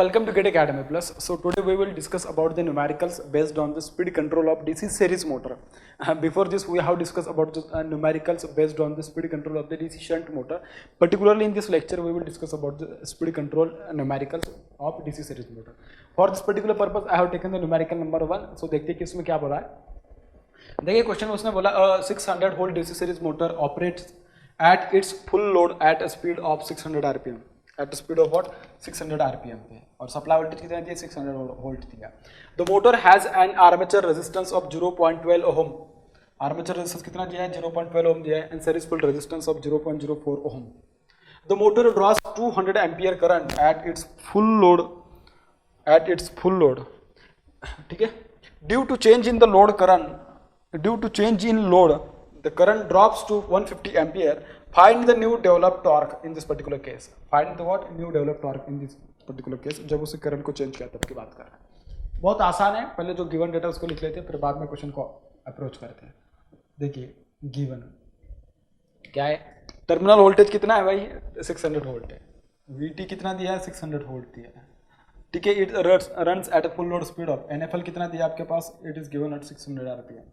Welcome to Get Academy Plus. So today we will discuss about the numericals based on the speed control of DC series motor. Before this we have discussed about the numericals based on the speed control of the DC shunt motor. Particularly in this lecture we will discuss about the speed control numericals of DC series motor. For this particular purpose I have taken the numerical number 1. So देखते हैं कि इसमें क्या बोला है. देखिए question में उसने बोला 600 volt DC series motor operates at its full load at a speed of 600 rpm. At a speed of what 600 rpm पे और सप्लाई वोल्टेज कितना दिया 600 वोल्ट दिया. The motor has an armature resistance of 0.12 ohm. Armature resistance कितना दिया है 0.12 ohm दिया है and series field resistance of 0.04 ohm. The motor draws 200 ampere current at its full load. ठीक है. Due to change in the load current the current drops to 150 ampere. Find the new developed torque in this particular case. Find the what new developed torque in this particular case. जब उसे current को change किया तब की बात कर रहे हैं. बहुत आसान है. पहले जो गिवन डेटा उसको लिख लेते हैं फिर बाद में क्वेश्चन को अप्रोच करते हैं. देखिए गिवन क्या है. टर्मिनल वोल्टेज कितना है भाई 600 वोल्ट है. VT कितना दिया है 600 वोल्ट दिया है. ठीक है. It runs at a full load speed of NFL कितना दिया आपके पास. It is given at 600 rpm.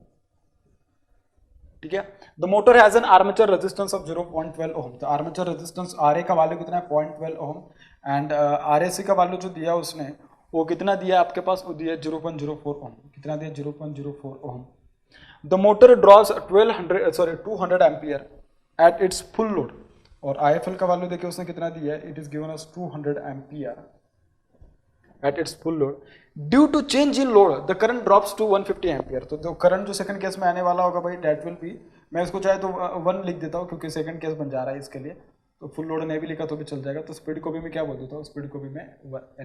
ठीक है. The motor has an armature resistance of 0.12 ohm. तो आर्मेचर रेजिस्टेंस RA का वैल्यू कितना है 0.12 ओम एंड RAC का वैल्यू जो दिया उसने वो कितना दिया आपके पास वो दिया 0.04 ओम. कितना दिया 0.04 ohm. The motor draws 200 ampere at its full load और IFL का वैल्यू देखिए उसने कितना दिया है. It is given as 200 ampere at its full load. Due to change in load the current drops to 150 ampere. तो जो करंट जो सेकंड केस में आने वाला होगा भाई that will be, मैं इसको चाहे तो 1 लिख देता हूँ क्योंकि सेकंड केस बन जा रहा है इसके लिए. तो फुल लोड नहीं भी लिखा तो भी चल जाएगा. तो स्पीड को भी मैं क्या बोल देता हूँ स्पीड को भी मैं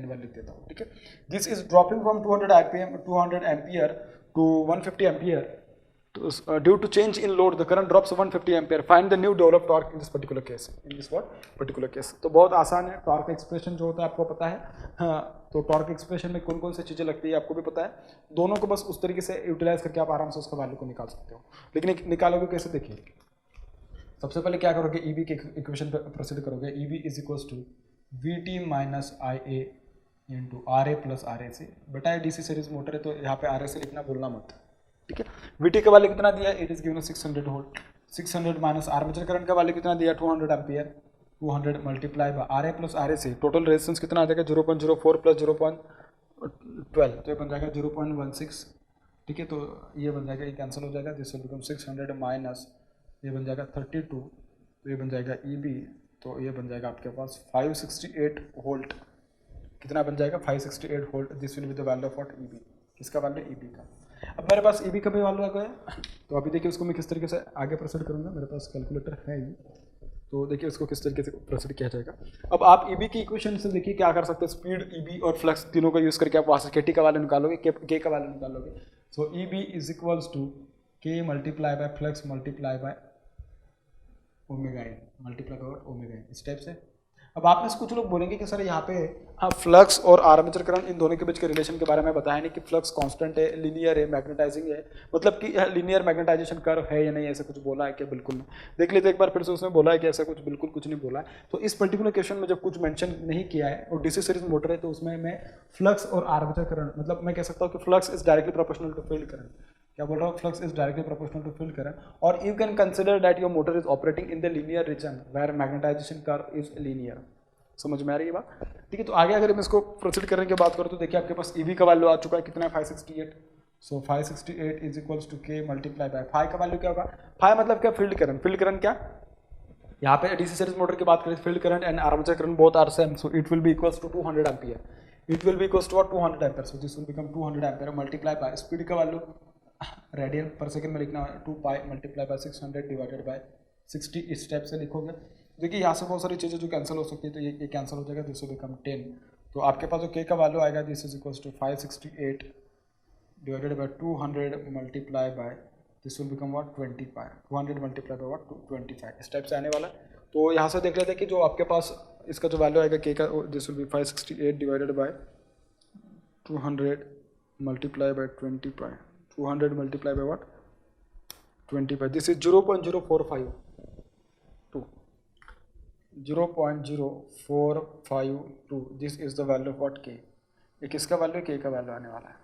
N1 लिख देता हूँ. ठीक है. This is dropping from 200 ampere to 150 ampere. Due to change in load the current drops 150 ampere. Find the new developed torque in this particular case. In this what particular case. तो बहुत आसान है. Torque expression जो होता है आपको पता है. हाँ, तो टॉर्क एक्सप्रेशन में कौन कौन सी चीजें लगती है आपको भी पता है. दोनों को बस उस तरीके से यूटिलाइज करके आप आराम से उसका वैल्यू को निकाल सकते हो. लेकिन निकालोगे कैसे देखिए. सबसे पहले क्या करोगे EB के इक्वेशन पे प्रोसीड करोगे. EB is equals to VT minus IA into RA plus RAC. बेटा DC सीरीज मोटर है तो यहाँ पे RAC लिखना भूलना मत. ठीक है. VT का वैल्यू कितना दिया it is given 600 volt. 600 minus armature current का वैल्यू कितना दिया 200 ampere. 200 multiply by RA plus RAC. Total resistance कितना आ जाएगा 0.04 प्लस 0.12 तो ये बन जाएगा 0.16. ठीक है. तो ये बन जाएगा ये कैंसिल हो जाएगा. दिस विल बिकम 600 माइनस ये बन जाएगा 32 तो ये बन जाएगा EB तो ये बन जाएगा आपके पास 568 वोल्ट. कितना बन जाएगा 568 volt. This will B the value of what EB. किसका वैल्यू EB का. अब मेरे पास EB का भी वैल्यू आ गया. तो अभी देखिए उसको मैं किस तरीके से आगे प्रोसीड करूंगा. मेरे पास कैलकुलेटर है ही तो देखिए उसको किस तरीके से प्रोसीड किया जाएगा. अब आप EB की इक्वेशन से देखिए क्या कर सकते हैं. स्पीड EB और फ्लक्स तीनों का यूज करके आप वहाँ से KT का वैल्यू निकालोगे K का वैल्यू निकालोगे. So EB is equals to K multiply by flux multiply by omega n multiply by omega n. इस टाइप से. अब आप में से कुछ लोग बोलेंगे कि सर यहाँ पे हाँ फ्लक्स और आर्मेचर करंट इन दोनों के बीच के रिलेशन के बारे में बताया नहीं कि फ्लक्स कांस्टेंट है लीनियर है मैग्नेटाइजिंग है. मतलब कि लीनियर मैग्नेटाइजेशन कर्व है या नहीं ऐसा कुछ बोला है क्या. बिल्कुल नहीं. देख लेते एक बार फिर से उसने बोला है कि ऐसा कुछ बिल्कुल कुछ नहीं बोला है. तो इस पर्टिकुलर क्वेश्चन में जब कुछ मेंशन नहीं किया है और DC सीरीज मोटर है तो उसमें मैं फ्लक्स और आर्मेचर करंट मतलब मैं कह सकता हूँ कि flux is directly proportional to field current. क्या बोल रहा हूँ flux is directly proportional to field current. और you can consider that your motor is operating in the linear region where magnetization curve is linear. समझ में आ रही है बात. ठीक है. तो आगे अगर मैं इसको प्रोसीड करने की बात करूँ तो देखिए आपके पास EB का वैल्यू आ चुका है कितना है 568. So 568 is equals to K multiply by phi का वैल्यू क्या होगा. फाई मतलब क्या फील्ड करंट. फील्ड करंट क्या यहाँ पे DC सीरीज मोटर की बात करें field current and armature current both are same. So it will be equals to 200 ampere. It will be equals to 200 ampere. So this will become 200 ampere multiply by speed का value radian per second में लिखना है 2 pi multiply by 600 divided by 60. इस step से लिखोगे. देखिए यहाँ से बहुत सारी चीज़ें जो कैंसिल हो सकती है तो ये कैंसिल हो जाएगा. This will become 10. तो आपके पास जो K का वैल्यू आएगा this is equals to 568 divided by 200 multiply by this will become what 20 pi. 200 multiply by what 25. इस टाइप से आने वाला. तो यहाँ से देख लेते हैं कि जो आपके पास इसका जो वैल्यू आएगा K का this will B 568 divided by 200 multiply bye 20 pi. 200 multiply by what 20 pi. This is 0.0452. 0.0452, this is the value of what के, ये किसका वैल्यू है, के का वैल्यू आने वाला है।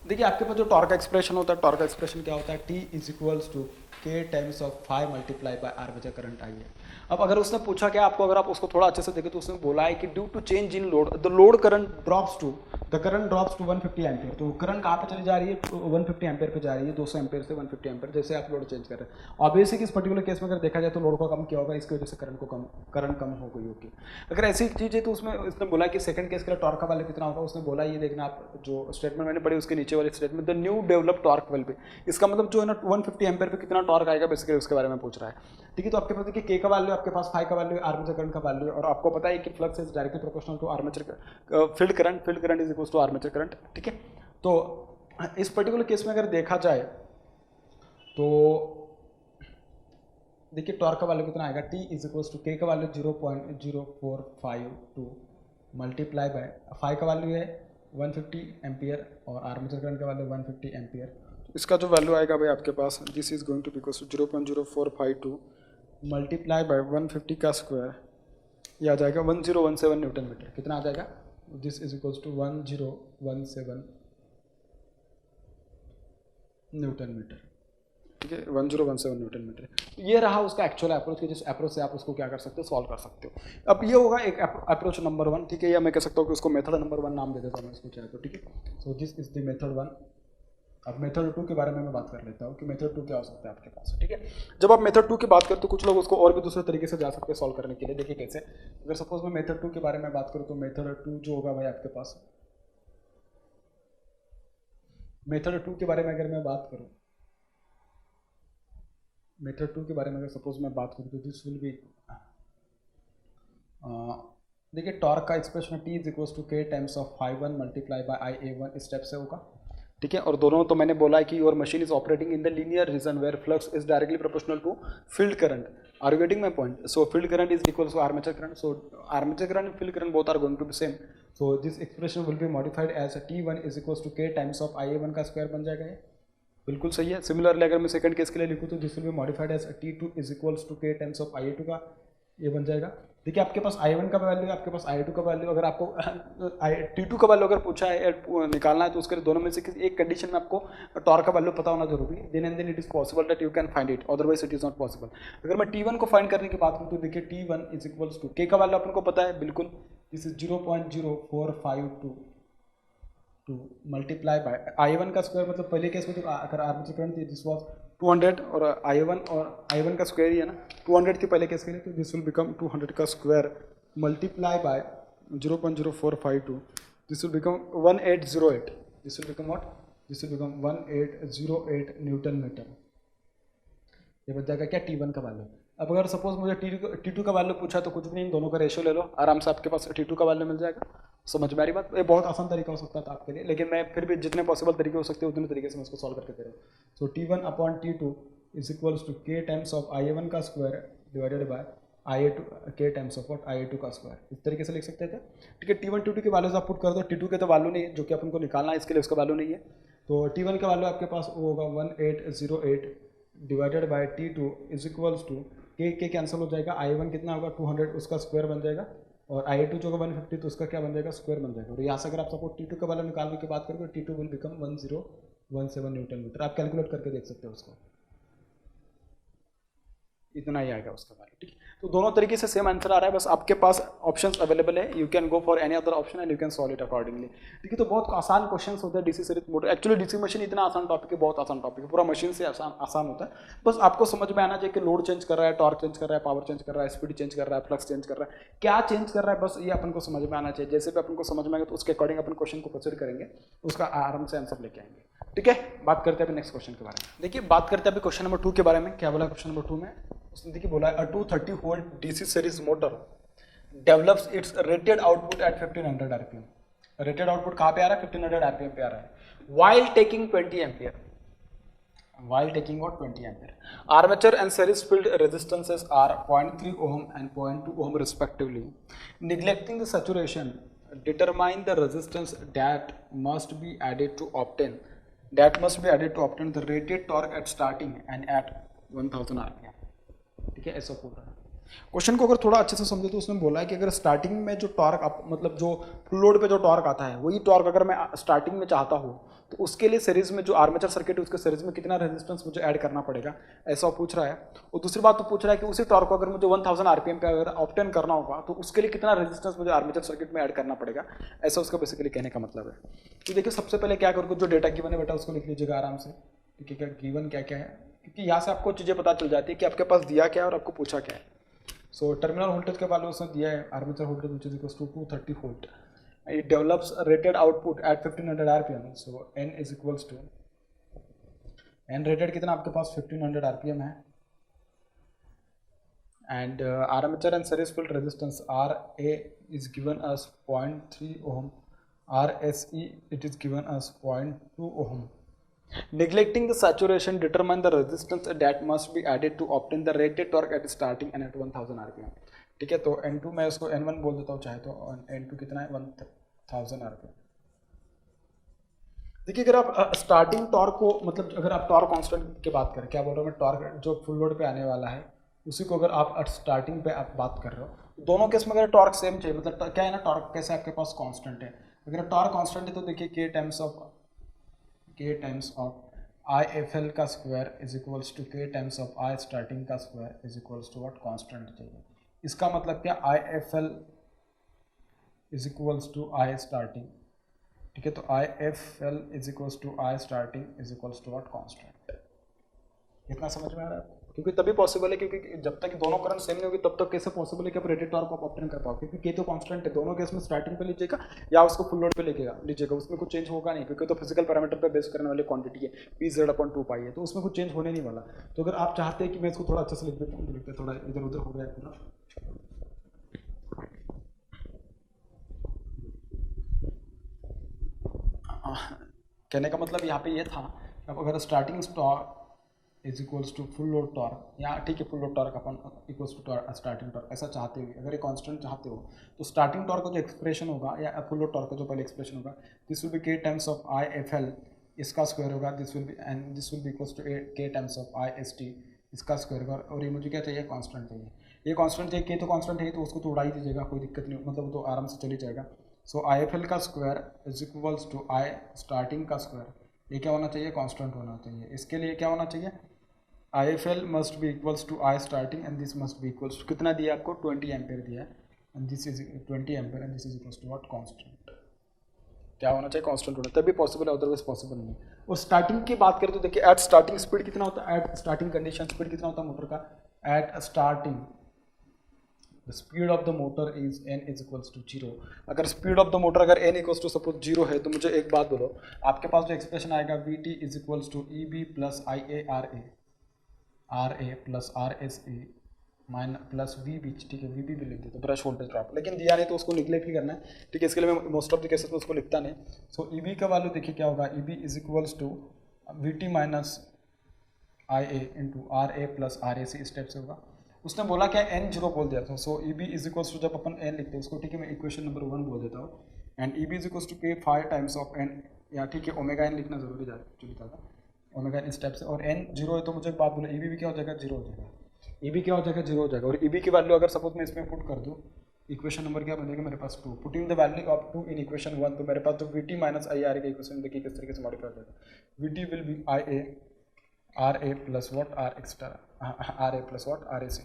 देखिए आपके पास जो टॉर्क एक्सप्रेशन होता है, टॉर्क एक्सप्रेशन क्या होता है, T is equals to K times of 5 multiply bye armature current I है। अब अगर उसने पूछा क्या आपको, अगर आप उसको थोड़ा अच्छे से देखें तो उसने बोला है कि due to change in load the load current drops to 150 ampere. तो करंट कहाँ पे चली जा रही है, 150 एम्पियर पे जा रही है, 200 एम्पियर से 150 एम्पियर, जैसे आप लोड चेंज कर रहे हैं। ऑब्वियसली इस पर्टिकुलर केस में अगर देखा जाए तो लोड को कम किया होगा, इसकी वजह से करंट कम हो गई होगी। अगर ऐसी चीज़ है तो उसमें उसने बोला कि सेकंड केस के लिए टॉर्क का वैल्यू कितना होगा, उसने बोला ये देखना आप जो स्टेटमेंट मैंने पढ़ी उसके नीचे वाली statement, the new develop torque will be, इसका मतलब जो है ना 150 एम्पियर पे कितना टॉर्क आएगा बेसिकली उसके बारे में पूछ रहा है। ठीक है, तो आपके पास देखिए के का वैल्यू, आपके पास 5 का वैल्यू, आर्मेचर करंट का वैल्यू, और आपको पता है कि flux is directly proportional to armature field current is equal to armature current. ठीक है, तो इस पर्टिकुलर केस में अगर देखा जाए तो देखिए टॉर्क का वैल्यू कितना आएगा, T इज इक्वल टू के का वैल्यू 0.0452 मल्टीप्लाई बाय 5 का वैल्यू है 150 एम्पियर और आर्मेचर करंट का वैल्यू 150 एम्पियर। इसका जो वैल्यू आएगा भाई आपके पास, this is going to be equal to 0.0452 multiply by 150 का स्क्वायर, ये आ जाएगा 1017 न्यूटन मीटर। कितना आ जाएगा, this is equal to 1017 newton meter. ठीक है, 1017 न्यूटन मीटर। ये रहा उसका एक्चुअल अप्रोच, कि जिस अप्रोच से आप उसको क्या कर सकते हो, सॉल्व कर सकते हो। अब ये होगा एक अप्रोच नंबर 1। ठीक है, या मैं कह सकता हूँ कि उसको मेथड नंबर 1 नाम दे देता हूँ मैं इसको चाहे तो। ठीक है, सो दिस इज द मेथड 1। अब मेथड 2 के बारे में मैं बात कर लेता हूँ कि मेथड 2 क्या हो सकता है आपके पास। ठीक है, जब आप मेथड 2 की बात करें तो कुछ लोग उसको और भी दूसरे तरीके से जा सकते हैं सॉल्व करने के लिए। देखिए कैसे, अगर सपोज मैं मेथड 2 के बारे में बात करूँ तो मेथड 2 जो होगा भाई आपके पास, मेथड 2 के बारे में अगर मैं बात करूँ, मेथड 2 के बारे में अगर सपोज मैं बात करूँ तो दिस विल बी, देखिए टॉर्क का expression T is equal to K times of 5 multiply by IA1 step से होगा। ठीक है, और दोनों तो मैंने बोला है कि your machine is operating in the linear region where flux is directly proportional to field current. Are you getting my point? So field current is equal to armature current, so armature current and field current both are going to be same. So this expression will be modified as T1 is equal to K times of IA1 का square बन जाएगा। ये बिल्कुल सही है। Similarly अगर मैं second case के लिए लिखूँ तो this will be modified as T2 is equals to K times of IA2 का, ये बन जाएगा। देखिए आपके पास I1 का वैल्यू है, आपके पास I2 का वैल्यू, अगर आपको T2 का वैल्यू अगर पूछा है निकालना है तो उसके दोनों में से किसी एक कंडीशन में आपको टॉर्क का वैल्यू पता होना जरूरी है, then and then it is possible that you can find it, otherwise it is not possible. अगर मैं T1 को फाइंड करने की बात करूँ तो देखिए T1 इज इक्वल्स टू के का वैल्यू अपन को पता है बिल्कुल, this is 0.0452 multiply bye I1 का स्क्वायर, मतलब पहले केस में तो अगर आर्मेचर करंट थी दिस वाज 200 और I1 का स्क्वायर ही है ना, 200 थी पहले केस के लिए, तो दिस विल बिकम 200 का square multiply by 0.0452, this will become 1808, this will become what, this will become 1808 newton meter. ये बच जाएगा क्या, T1 का वैल्यू। अब अगर सपोज मुझे T2 का वैल्यू पूछा तो कुछ भी नहीं, दोनों का रेशियो ले लो, आराम से आपके पास T2 का वैल्यू मिल जाएगा। समझ में आ रही बात? ये बहुत आसान तरीका हो सकता था आपके लिए, लेकिन मैं फिर भी जितने पॉसिबल तरीके हो सकते हैं उतने तरीके से मैं इसको सॉल्व करके दे रहा हूँ। So T1 upon T2 is equals to K times of IA1 का स्क्वायर डिवाइडेड बाय IA2 के टाइम्स ऑफ व्हाट, IA2 का स्क्वायर, इस तरीके से लिख सकते थे। ठीक है, T1 T2 के वैल्यूज आप पुट कर दो, T2 के तो वैल्यू नहीं है जो कि अपन को निकालना है, इसके लिए उसका वैल्यू नहीं है, तो T1 का वैल्यू आपके पास वो होगा 1808 divided by T2 is equals to K cancel हो जाएगा, I1 कितना होगा 200, उसका स्क्वायर बन जाएगा, और IA2 जो होगा 150 तो उसका क्या बन जाएगा, स्क्वायर बन जाएगा। और यहाँ से अगर आप सपोज T2 का वैल्यू निकालने की बात करें तो T2 will become 1017 newton meter. आप कैलकुलेट करके देख सकते हो उसको, इतना ही आएगा उसका वैल्यू। ठीक है, तो दोनों तरीके से सेम आंसर आ रहा है, बस आपके पास ऑप्शंस अवेलेबल है, you can go for any other option and you can solve it accordingly. ठीक है, तो बहुत आसान क्वेश्चंस होते हैं DC series motor. Actually DC machine इतना आसान टॉपिक है, बहुत आसान टॉपिक है, पूरा मशीन से आसान होता है। बस आपको समझ में आना चाहिए कि लोड चेंज कर रहा है, टॉर्क चेंज कर रहा है, पावर चेंज कर रहा है, स्पीड चेंज कर रहा है, फ्लक्स चेंज कर रहा है, क्या चेंज कर रहा है, बस ये अपन को समझ में आना चाहिए। जैसे भी अपन को समझ में आएगा तो उसके अकॉर्डिंग अपन क्वेश्चन को प्रोसीड करेंगे, उसका आराम से आंसर लेके आएंगे। ठीक है, बात करते हैं अभी नेक्स्ट क्वेश्चन के बारे में। देखिए बात करते हैं अभी क्वेश्चन नंबर 2 के बारे में। क्या बोला क्वेश्चन नंबर 2 में, उसने देखिए बोला है 230 volt DC series motor develops it's rated output at 1500 RPM. Rated output कहाँ पे आ रहा है, 1500 आरपीएम पे आ रहा है, while taking 20 ampere, while taking what 20 ampere. Armature and series field resistances are 0.3 ohm and 0.2 ohm respectively. Neglecting the saturation, determine the resistance that must be added to obtain the rated torque at starting and at 1000 rpm. ठीक है, ऐसा पूरा question को अगर थोड़ा अच्छे से समझे तो उसने बोला है कि अगर स्टार्टिंग में जो टॉर्क मतलब जो फुल लोड पे जो टॉर्क आता है वही टॉर्क अगर मैं स्टार्टिंग में चाहता हूँ तो उसके लिए सीरीज में जो आर्मेचर सर्किट है उसके सीरीज में कितना रेजिस्टेंस मुझे ऐड करना पड़ेगा, ऐसा पूछ रहा है। और दूसरी बात तो पूछ रहा है कि उसी टॉर्क को अगर मुझे 1000 आरपीएम पे अगर ऑब्टेन करना होगा तो उसके लिए कितना रेजिस्टेंस मुझे आर्मेचर सर्किट में ऐड करना पड़ेगा, ऐसा उसका बेसिकली कहने का मतलब है। तो देखिए सबसे पहले क्या करोगे, जो डेटा गिवन है बेटा उसको लिख लीजिएगा आराम से, ठीक है। क्या गिवन क्या क्या है, क्योंकि यहाँ से आपको चीज़ें पता चल जाती है कि आपके पास दिया क्या है और आपको पूछा क्या है। सो टर्मिनल वोल्टेज के वैल्यू उसने दिया है armature voltage which is equals to 230 volt. It develops rated output at 1500 RPM. So N is equals to, N rated कितना आपके पास 1500 आरपीएम है। And armature and series field resistance R A is given us 0.3 ohm, R S E it is given us 0.2 ohm. Neglecting the saturation, determine the resistance that must be added to obtain the rated torque at starting and at 1000 rpm। ठीक है, तो N2 मैं उसको N1 बोल देता हूँ चाहे तो, N2 कितना है 1000 rpm। देखिए अगर आप स्टार्टिंग टॉर्क को मतलब अगर आप टॉर्क कांस्टेंट की बात करें, क्या बोल रहा हूँ मैं, टॉर्क जो फुल लोड पे आने वाला है उसी को अगर आप स्टार्टिंग पे आप बात कर रहे हो, दोनों केस में अगर टॉर्क सेम चाहिए, मतलब क्या है ना, टॉर्क कैसे आपके पास कांस्टेंट है। अगर टॉर्क कांस्टेंट है तो देखिए k times of I F L का square is equals to k times of I starting का square is equals to what, constant चाहिए। इसका मतलब क्या, I F L is equals to I starting, ठीक है। तो I F L is equals to I starting is equals to what, constant. इतना समझ में आ रहा है आपको, क्योंकि तभी पॉसिबल है, क्योंकि जब तक दोनों करंट सेम नहीं होगी तब तक कैसे पॉसिबल है कि आप रेटेड टॉर्क को ऑब्टेन कर पाओ, क्योंकि के तो कांस्टेंट है। दोनों केस में स्टार्टिंग पे लीजिएगा या उसको फुल लोड पे लीजिएगा, उसमें कुछ चेंज होगा नहीं, क्योंकि तो फिजिकल पैरामीटर पे बेस करने वाली क्वांटिटी है, Pz/2 पाई है, तो उसमें कुछ चेंज होने नहीं वाला। तो अगर आप चाहते हैं कि मैं इसको थोड़ा अच्छे से लिख देता हूँ, लिखते थोड़ा इधर उधर हो गया पूरा। कहने का मतलब यहाँ पे ये था, अब अगर starting torque is equals to full load torque, या ठीक है फुल लोड टॉर्क अपन इक्वल्स टू स्टार्टिंग टॉर्क, ऐसा चाहते हो, अगर ये कांस्टेंट चाहते हो तो स्टार्टिंग टॉर्क का जो एक्सप्रेशन होगा या फुल लोड टॉर्क का जो पहले एक्सप्रेशन होगा, this will be k times of I F L, इसका स्क्वायर होगा, this will be equals to k times of I S T, इसका स्क्वायर होगा। और ये मुझे क्या चाहिए, कांस्टेंट चाहिए। ये कांस्टेंट चाहिए, k तो कांस्टेंट है तो उसको तो उड़ा ही दीजिएगा, कोई दिक्कत नहीं, मतलब तो आराम से चली जाएगा। सो आई एफ एल का square is equals to I starting का स्क्वायर, ये क्या होना चाहिए, कांस्टेंट होना चाहिए। इसके लिए क्या होना चाहिए, I F L must be equals to I starting and this must be equals to, कितना दिया आपको, 20 एम्पेयर दिया है, and this is 20 ampere and this is equals to what, constant. क्या होना चाहिए, कांस्टेंट होना, तभी पॉसिबल है, अदरवाइज पॉसिबल नहीं है। और स्टार्टिंग की बात करें तो देखिए एट स्टार्टिंग स्पीड कितना होता है, एट स्टार्टिंग कंडीशन स्पीड कितना होता है मोटर का, at starting the speed of the motor is n is equals to 0। अगर स्पीड ऑफ द मोटर अगर n इक्वल्स टू सपोज 0 है तो मुझे एक बात बोलो, आपके पास जो एक्सप्रेशन आएगा Vt is equals to E B plus I A R A plus R S A plus V B, ठीक है, वी बी भी लिख देते ब्रश वोल्टेज ड्रॉप, लेकिन दिया नहीं तो उसको निगलेक्ट ही करना है, ठीक है। इसके लिए मैं मोस्ट ऑफ द केसेस में उसको लिखता नहीं। सो ई बी का वैल्यू देखिए क्या होगा, E B is equals to V T minus I A into R A plus R A C, step से होगा। उसने बोला क्या, एन जीरो बोल दिया था। So E B is equals to, जब अपन एन लिखते हैं उसको, ठीक है, मैं इक्वेशन नंबर 1 बोल देता हूँ, and E B is equals to K 5 times of N, या ठीक है ओमेगा एन लिखना जरूरी था, ओमेगा एन स्टेप से, और एन जीरो है तो मुझे एक बात बोला, ई बी भी क्या हो जाएगा, जीरो हो जाएगा, ई बी क्या हो जाएगा, जीरो हो जाएगा। और ई बी की वैल्यू अगर सपोज मैं इसमें पुट कर दूँ, इक्वेशन नंबर क्या बनेगा मेरे पास 2, putting the value of 2 in equation 1, तो मेरे पास जो V T minus I R का इक्वेशन देखिए किस तरीके से मॉडिफाई हो जाएगा, V T will be I A R A plus what R extra, R A plus what R A C.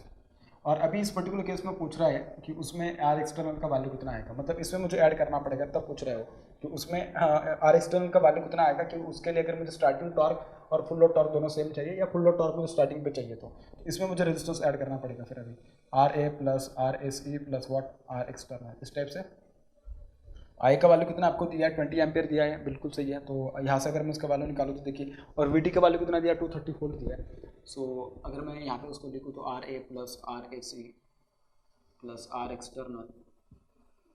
और अभी इस पर्टिकुलर केस में पूछ रहा है कि उसमें आर एक्सटर्नल का वैल्यू कितना आएगा, मतलब इसमें मुझे ऐड करना पड़ेगा, तब पूछ रहे हो कि उसमें आर एक्सटर्नल का वैल्यू कितना आएगा, कि उसके लिए अगर मुझे स्टार्टिंग टॉर्क और फुल लोड टॉर्क दोनों सेम चाहिए, या फुल लोड टॉर्क मुझे स्टार्टिंग पे चाहिए, तो इसमें मुझे रेजिस्टेंस ऐड करना पड़ेगा। फिर अभी R A plus R S E plus what R external, इस टाइप से। आई का वैल्यू कितना आपको दिया है, 20 एम्पेयर दिया है, बिल्कुल सही है। तो यहाँ से अगर मैं इसका वैल्यू निकालूँ तो देखिए, और वी टी का वैल्यू कितना दिया, 230 वोल्ट दिया है। सो अगर मैं यहाँ पे उसको लिखूँ तो R A plus R A C plus R external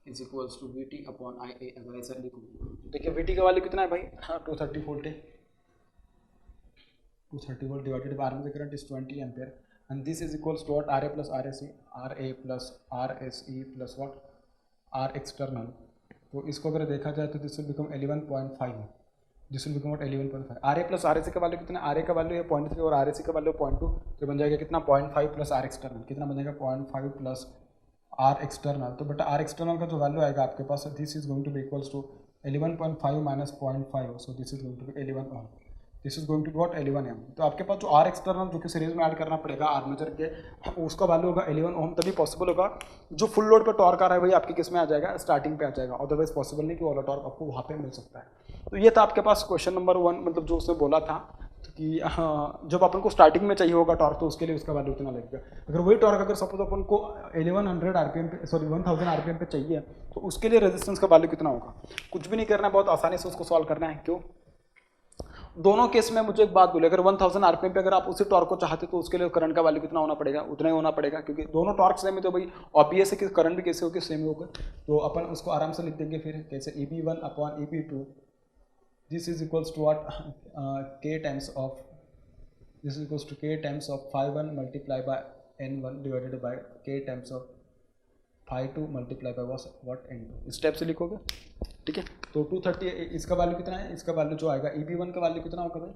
is equals to V T upon I A, अगर ऐसा लिखूँ, देखिए वी टी का वैल्यू कितना है भाई, हाँ 230 वोल्ट है, 230 volt divided by armature current is 20 ampere, and this is equals to what, R A plus R A C, R A plus R S E plus what R external. तो इसको अगर देखा जाए तो this will become 11.5, this will become 11.5। R A plus R S का value कितना, R A का value है 0.3 और आर एस का वैल्यू 0.2, तो बन जाएगा कितना 0.5 प्लस आर एक्सटर्नल, कितना बन जाएगा 0.5 प्लस आर एक्सटर्नल। तो बेटा आर एक्सटर्नल का जो वैल्यू आएगा आपके पास, this is going to be equals to 11.5 minus 0.5, so this is going to be 11 ohm, this is going to what 11 M. तो आपके पास जो आर एक्सटर्नल जो कि सीरीज में ऐड करना पड़ेगा आर्मेचर के, उसका वैल्यू होगा 11 ओम, तभी पॉसिबल होगा जो फुल लोड पे टॉर्क आ रहा है वही आपके किस में आ जाएगा, स्टार्टिंग पे आ जाएगा, अदरवाइज पॉसिबल नहीं कि वाला टॉर्क आपको वहाँ पे मिल सकता है। तो ये था आपके पास क्वेश्चन नंबर 1, मतलब जो उसने बोला था कि हाँ, जब अपन को स्टार्टिंग में चाहिए होगा टॉर्क तो उसके लिए उसका वैल्यू इतना लगेगा। अगर वही टॉर्क अगर सपोज अपन को 1100 आरपीएम पे, सॉरी 1000 आरपीएम पे चाहिए, तो उसके लिए रेजिस्टेंस का वैल्यू कितना होगा, कुछ भी नहीं करना है, बहुत आसानी से उसको सॉल्व करना है। क्यों, दोनों केस में मुझे एक बात बोले, अगर 1000 आरपीएम पे अगर आप उसी टॉर्क को चाहते तो उसके लिए करंट का वैल्यू कितना होना पड़ेगा, उतना ही होना पड़ेगा, क्योंकि दोनों टॉर्क सेम है तो भाई ऑब्वियस है कि करंट भी कैसे होगी, सेम होगा। तो अपन उसको आराम से लिख देंगे फिर कैसे, EB1 upon EB2, this is equals to what, K times of, this is equals to K times of phi1 multiplied by N1 divided by K times of phi2 multiplied by what N2, step से लिखोगे, ठीक है। तो 230, इसका value कितना है, इसका value जो आएगा EB1 का वैल्यू कितना होगा भाई,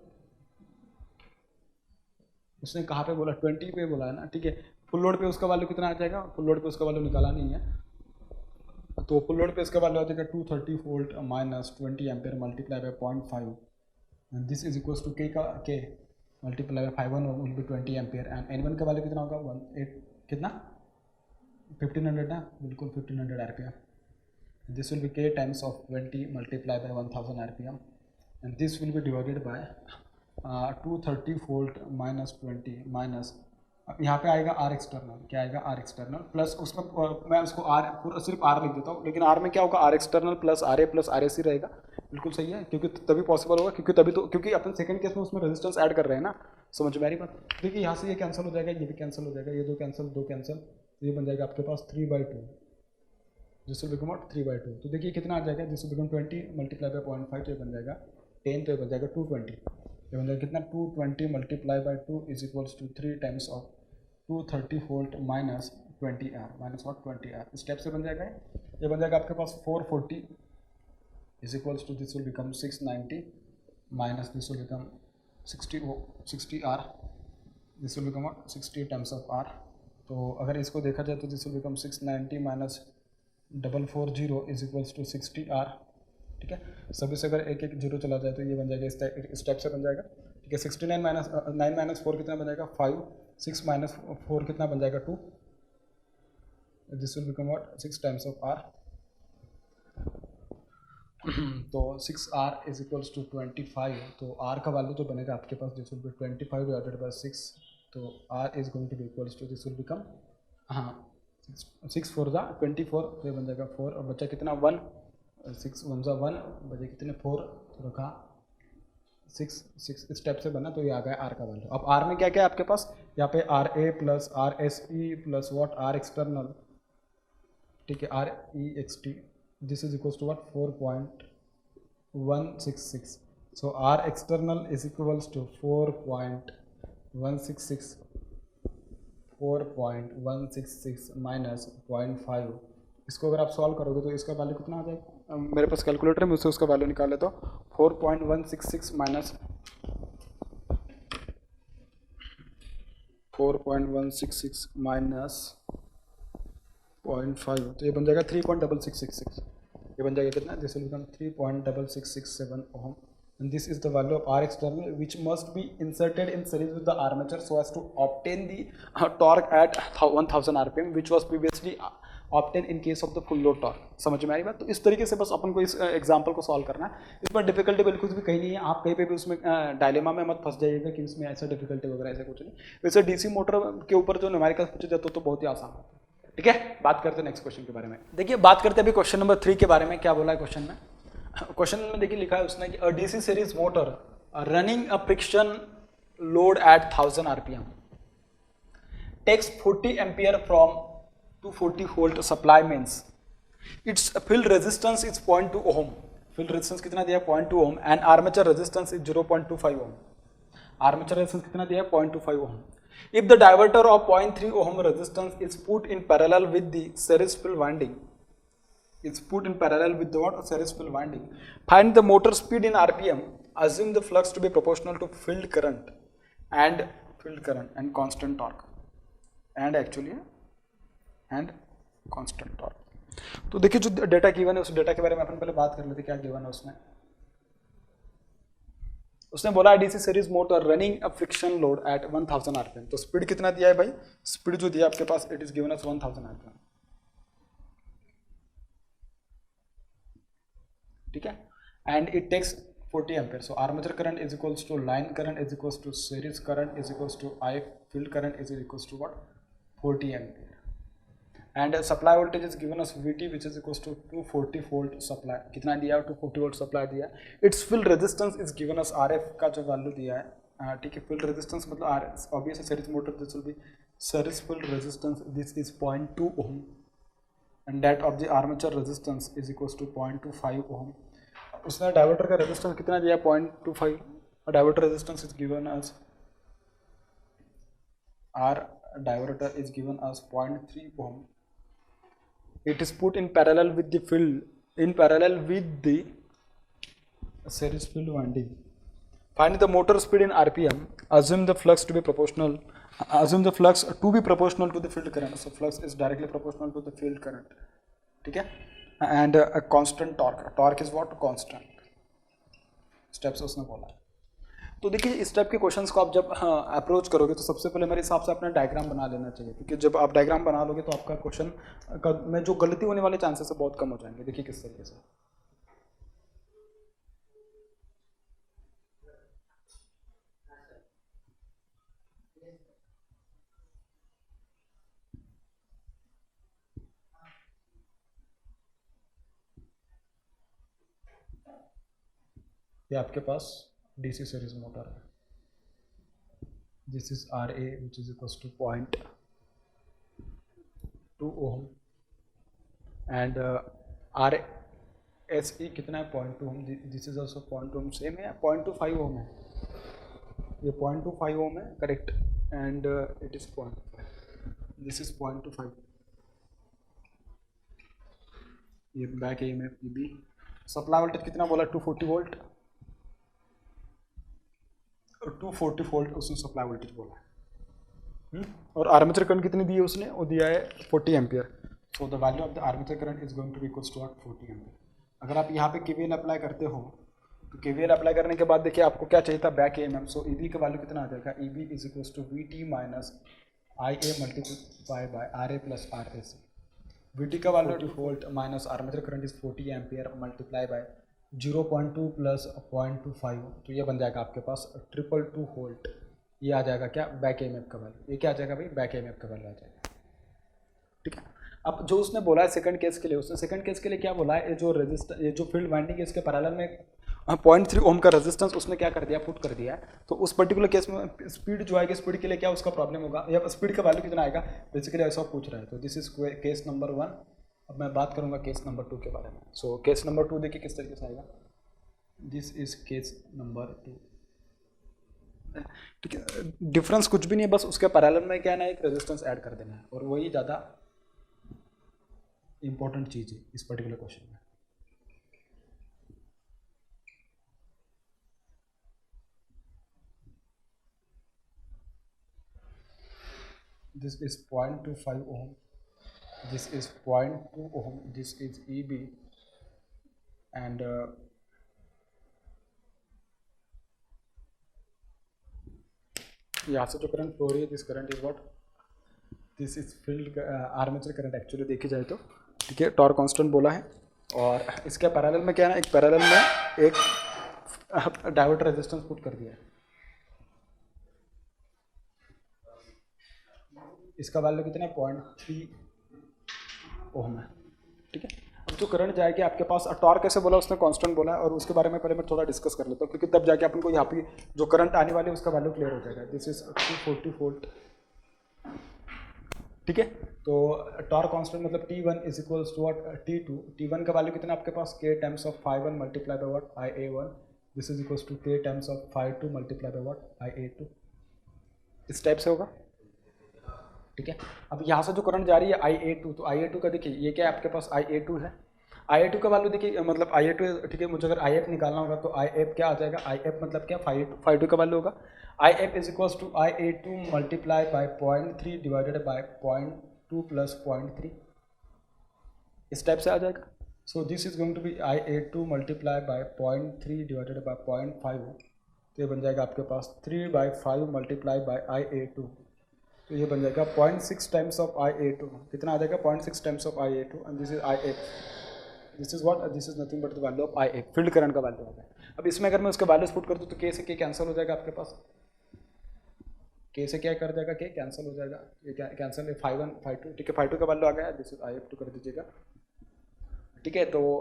उसने कहाँ पे बोला, 20 पे बोला है ना, ठीक है। फुल लोड पे उसका वैल्यू कितना आ जाएगा, फुल लोड पे उसका वैल्यू निकाला नहीं है, तो फुल लोड पे इसका वैल्यू आ जाएगा 230 volt minus 20 ampere multiply by 0.5, and this is equals to K multiply by 5 will be 20 ampere, and N1 का वैल्यू कितना होगा 18 कितना 1500 ना, बिल्कुल 1500 RPM, this will be K times of 20 multiply by 1000 RPM, and this will B divided by 230 volt minus 20 minus, यहाँ पे आएगा are external, क्या आएगा आर एक्सटर्नल प्लस उसका, मैं उसको आर पूरा सिर्फ आर लिख देता हूँ, लेकिन आर में क्या होगा, R external plus R A plus R A C रहेगा, बिल्कुल सही है, क्योंकि तभी पॉसिबल होगा, क्योंकि तभी तो, क्योंकि अपन सेकंड केस में उसमें रेजिस्टेंस ऐड कर रहे हैं ना, समझ में आ रही बात। देखिए यहाँ से ये कैंसिल हो जाएगा, ये भी कैंसिल हो जाएगा, ये दो कैंसिल, तो ये बन जाएगा आपके पास 3/2, जिस विल बिकम 3/2। तो देखिए कितना आ जाएगा, जिस विल बिकम 20 मल्टीप्लाई बाय 0.5, तो ये बन जाएगा 10, तो ये बन जाएगा 220, ये बन जाएगा कितना 220 multiply by 2 is equals to 3 times of 230 volt minus 20 R, minus what 20 R, step से बन जाएगा, ये बन जाएगा आपके पास 440 is equals to this will become 690 minus this will become 60 R, this will become what 60 times of R। तो अगर इसको देखा जाए तो this will become 690 minus 440 is equals to 60 R, ठीक है। सभी से अगर एक एक जीरो चला जाए तो ये बन जाएगा, इस स्टेप से बन जाएगा, ठीक है। 69 माइनस 9 माइनस 4 कितना बन जाएगा 5, 6 माइनस 4 कितना बन जाएगा 2, this will become what 6 times of R, तो 6R इज इक्वल्स टू 25, तो R का वैल्यू जो बनेगा आपके पास this will be 25 divided by 6, तो R is going to be equals to this will become, हाँ 6 4 जा 24, तो ये बन जाएगा 4, और बचा कितना 1, 6 1 जा 1, बचे कितने 4, तो रखा 6 स्टेप से बना, तो ये आ गया R का वैल्यू। अब R में क्या क्या है आपके पास, यहाँ पे RA plus RSE plus what R external, ठीक है, REXT, this is equals to what 4.166, so R external is equals to 4.166 minus 0.5, इसको अगर आप सॉल्व करोगे तो इसका वैल्यू कितना आ जाएगा, मेरे पास कैलकुलेटर है, मैं उससे उसका वैल्यू निकाल लेता हूँ, 4.166 माइनस 4.166 माइनस 0.5, तो ये बन जाएगा 3.6666, ये बन जाएगा कितना, this will become 3.6667 ohm, and this is the value of R external which must be inserted in series with the armature so as to obtain the torque at 1000 RPM which was previously obtain in case of the full load torque. समझ में आ रही बात। तो इस तरीके से बस अपन को इस एग्जाम्पल को सॉल्व करना है, इसमें डिफिकल्टी बिल्कुल भी कहीं नहीं है, आप कहीं पे भी उसमें डायलेमा में मत फंस जाइएगा कि इसमें ऐसा डिफिकल्टी वगैरह ऐसा कुछ नहीं। वैसे डीसी मोटर के ऊपर जो न्यूमेरिकल पूछे जाते तो बहुत ही आसान होता है। ठीक है, बात करते हैं नेक्स्ट क्वेश्चन के बारे में। देखिए बात करते हैं अभी क्वेश्चन नंबर 3 के बारे में। क्या बोला है क्वेश्चन में? क्वेश्चन में देखिए लिखा है उसने कि a DC series motor running a friction load at 1000 RPM takes 40 ampere from 240 volt supply means its field resistance is 0.2 ohm. Field resistance कितना दिया है? 0.2 ohm and armature resistance is 0.25 ohm. Armature resistance कितना दिया है? 0.25 ओम। If the diverter of 0.3 ohm resistance is put in parallel with the series field winding, find the motor speed in RPM assume the flux to be proportional to field current and constant torque and constant torque. तो देखिए जो data given है उस data के बारे में अपन पहले बात कर लेते, क्या गिवन है उसने बोला DC series motor running a friction load at 1000 rpm. तो स्पीड कितना दिया है भाई, स्पीड जो दिया आपके पास it is given as 1000 rpm. ठीक है, and it takes 40 ampere. So armature current is equals to line current is equals to series current is equals to I field current is equals to what 40 ampere. And supply voltage is given as VT which is equals to 240 volt supply. कितना दिया है, 240 volt supply दिया है. Its field resistance is given as RF का जो value दिया है, ठीक है. field resistance मतलब RF, obviously series motor this will be series field resistance, this is 0.2 ohm and that of the armature resistance is equals to 0.25 ohm. उसने diverter का resistance कितना दिया, 0.25. Diverter resistance is given as R diverter is given as 0.3 ohm. It is put in parallel with the series field winding. Find the motor speed in RPM. Assume the flux to be proportional to the field current. So flux is directly proportional to the field current. ठीक है, and a constant torque. Torque is what? Constant. Steps उसने बोला है. तो देखिए इस type के questions को आप जब अप्रोच करोगे तो सबसे पहले मेरे हिसाब से अपना डायग्राम बना लेना चाहिए, क्योंकि जब आप डायग्राम बना लोगे तो आपका क्वेश्चन में जो गलती होने वाले चांसेस है बहुत कम हो जाएंगे. देखिए किस तरीके से. ये आपके पास DC series motor है. This is RA which is equals to 0.2 ohm and RSE कितना है, 0.2 ohm. This is also 0.2 ohm, same है. 0.25 ohm है, ये 0.25 ohm है, correct. and it is 0.5. This is 0.25. ये back EMF EB. Supply voltage कितना बोला, 240 वोल्ट. 240 वोल्ट उसने सप्लाई वोल्टेज बोला है. और आर्मेचर करंट कितनी दी है उसने, वो दिया है 40 ampere. So the value of the armature current is going to be equals to 40 ampere. अगर आप यहाँ पे केवीएल अप्लाई करते हो तो केवीएल अप्लाई करने के बाद देखिए आपको क्या चाहिए था, बैक EMF. सो ईबी का वैल्यू कितना आ जाएगा, EB is equals to VT minus IA multiply by RA plus RAC. VT का value 40 volt minus armature current is 40 ampere multiply by 0.2 plus 0.25. तो ये बन जाएगा आपके पास 222 वोल्ट. ये आ जाएगा क्या, बैक EMF का वैल्यू. ये क्या आ जाएगा भाई, बैक EMF का वैल्यू आ जाएगा. ठीक है. अब जो उसने बोला है सेकंड केस के लिए, उसने सेकंड केस के लिए क्या बोला है, ये जो फील्ड वाइंडिंग है इसके पैरेलल में 0.3 ओम का रेजिस्टेंस उसने क्या कर दिया, पुट कर दिया है. तो उस पर्टिकुलर केस में स्पीड जो आएगी, स्पीड के लिए क्या उसका प्रॉब्लम होगा, या स्पीड का वैल्यू कितना आएगा, बेसिकली ऐसा पूछ रहा है. तो दिस इज केस नंबर 1. अब मैं बात करूंगा केस नंबर 2 के बारे में. सो केस नंबर 2 देखिए किस तरीके से आएगा. This is case number 2. ठीक है, डिफरेंस कुछ भी नहीं है, बस उसके पैरेलल में क्या है ना, एक रेजिस्टेंस ऐड कर देना है, और वही ज़्यादा इंपॉर्टेंट चीज़ है इस पर्टिकुलर क्वेश्चन में. This is 0.25 ohm. This is 0.2 ohm. This is EB, and यहाँ से जो करंट फ्लो रही है, this current is what, this is field armature current actually देखी जाए तो. ठीक है, टॉर्क कांस्टेंट बोला है, और इसके पैरेलल में क्या है ना, एक पैरेलल में एक डायोड रेजिस्टेंस पुट कर दिया है. इसका वैल्यू कितना है, 0.3 ओम है. ठीक है. अब जो करंट जाएगी आपके पास, टॉर्क कैसे बोला उसने, कांस्टेंट बोला है, और उसके बारे में पहले मैं थोड़ा डिस्कस कर लेता हूँ, क्योंकि तब जाके अपन को यहाँ पे जो करंट आने वाली है उसका वैल्यू क्लियर हो जाएगा. This is 240 volt. ठीक है. तो टॉर्क कांस्टेंट मतलब T1 is equals to what, T2. T1 का वैल्यू कितना आपके पास, K times of 5 1 multiply by what, IA1. This is equals to K times of 5 2 multiply by what, IA2. इस type से होगा. ठीक है. अब यहाँ से जो करंट जा रही है IA2, तो IA2 का देखिए ये क्या है आपके पास, IA2 है. IA2 का वैल्यू देखिए, मतलब IA2 ठीक है, मुझे अगर IF निकालना होगा तो IF क्या आ जाएगा, IF मतलब क्या, फाइव का वैल्यू होगा, IF is equals to IA2 multiply by 0.3 divided by 0.2 plus 0.3, इस टाइप से आ जाएगा। So this is going to be IA2 multiply by 0.3 divided by 0.5, तो ये बन जाएगा आपके पास 3/5 मल्टीप्लाई बाय IA2, तो ये बन जाएगा 0.6 टाइम्स ऑफ IA2, कितना आ जाएगा 0.6 times of IA2, and this is IF, this is what, this is nothing but the value of IF, field current का वैल्यू होगा। अब इसमें अगर मैं उसके वैल्यूज पुट कर दूँ तो K से K कैंसिल हो जाएगा आपके पास, K से क्या कर जाएगा, K कैंसिल हो जाएगा, ये क्या कैंसिल है, 5 1 5 2, ठीक है, 5 2 का वैल्यू आ गया, दिस इज IF2 कर दीजिएगा, ठीक है। तो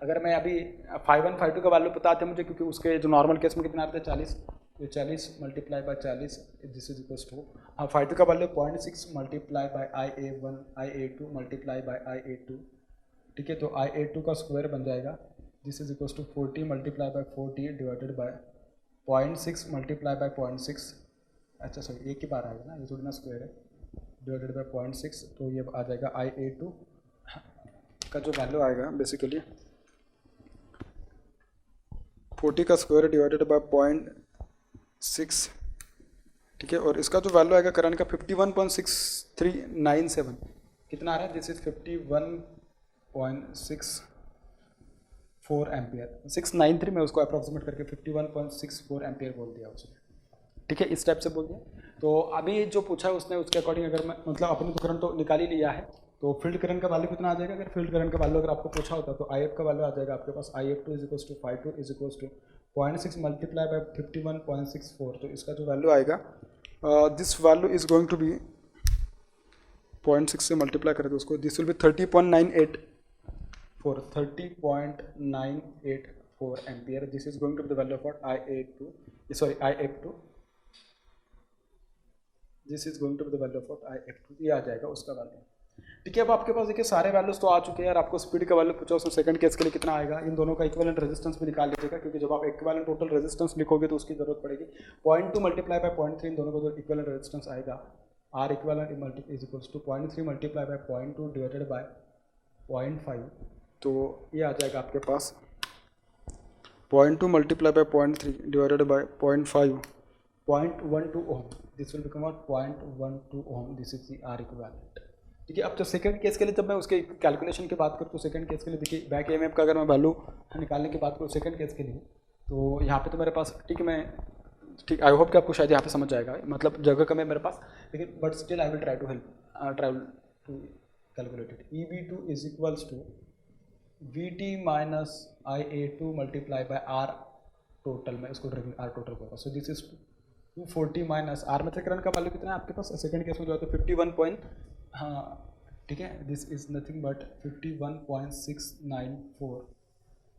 अगर मैं अभी 5 1 5 2 का वैल्यू पता है मुझे, क्योंकि उसके जो नॉर्मल केस में कितना आता है 40, तो 40 multiply by 40, this is equals to 5 2 का value 0.6 multiply by IA2 multiply by IA2, ठीक है, तो IA2 का स्क्वायर बन जाएगा, this is equals to 40 multiply by 40 divided by 0.6 multiply by 0.6, अच्छा सॉरी एक ही बार आएगा ना, ये थोड़ी ना स्क्वायर है, डिवाइडेड बाय 0.6, तो ये आ जाएगा IA2 का जो वैल्यू आएगा बेसिकली 40 का स्क्वायर डिवाइडेड बाय 0.6, ठीक है, और इसका जो वैल्यू आएगा करंट का 51.6397, कितना आ रहा है, दिस इज 51.64 एम्पियर, 693 में उसको अप्रॉक्सीमेट करके 51.64 एम्पियर बोल दिया उसने, ठीक है, इस टाइप से बोल दिया। तो अभी जो पूछा है उसने, उसके अकॉर्डिंग अगर मैं मतलब अपने तो करंट तो निकाल ही लिया है, तो फील्ड करंट का वैल्यू कितना आ जाएगा, अगर फील्ड करंट का वैल्यू अगर आपको पूछा होता तो IF का वैल्यू आ जाएगा आपके पास, IF2 is equals to 5 2 is equals to 0.6 multiply by 51.64, तो इसका जो वैल्यू आएगा, this value is going to be 0.6 से मल्टीप्लाई करें तो उसको, this will be 30.984 ampere, this is going to be the value of IA2, sorry IF2, this is going to be the value of IF2, ये आ जाएगा उसका value, ठीक है। अब आपके पास देखिए सारे वैल्यूज तो आ चुके हैं यार, आपको स्पीड का वैल्यू पूछा, उसमें सेकंड केस के लिए कितना आएगा, इन दोनों का इक्विवेलेंट रेजिस्टेंस भी निकाल लीजिएगा, क्योंकि जब आप इक्विवेलेंट टोटल रेजिस्टेंस लिखोगे तो उसकी जरूरत पड़ेगी, 0.2 मल्टीप्लाई बाय 0.3, इन दोनों का जो इक्विवेलेंट रेजिस्टेंस आएगा, R equivalent is equals to 0.3 multiply by 0.2 divided by 0.5, तो ये आ जाएगा आपके पास 0.2 multiply by 0.3 divided by 0.5, 0.12 ohm, this will become 0.12 ohm, this is the R equivalent, ठीक है। अब तो सेकंड केस के लिए जब मैं उसके कैलकुलेशन की बात करूँ तो सेकंड केस के लिए देखिए बैक EMF का अगर मैं वैल्यू निकालने की बात करूँ सेकंड केस के लिए, तो यहाँ पे तो मेरे पास, ठीक है, मैं ठीक, आई होप कि आपको शायद यहाँ पे समझ जाएगा, मतलब जगह कम है मेरे पास, लेकिन but still I will try to calculate it. EB2 is equals to VT minus IA2 multiply by R total, में इसको R टोटल होगा, so this is 240 minus R, मतलब करंट का वैल्यू कितना है आपके पास सेकंड केस में जो है तो 51 हाँ ठीक है, this is nothing but 51.694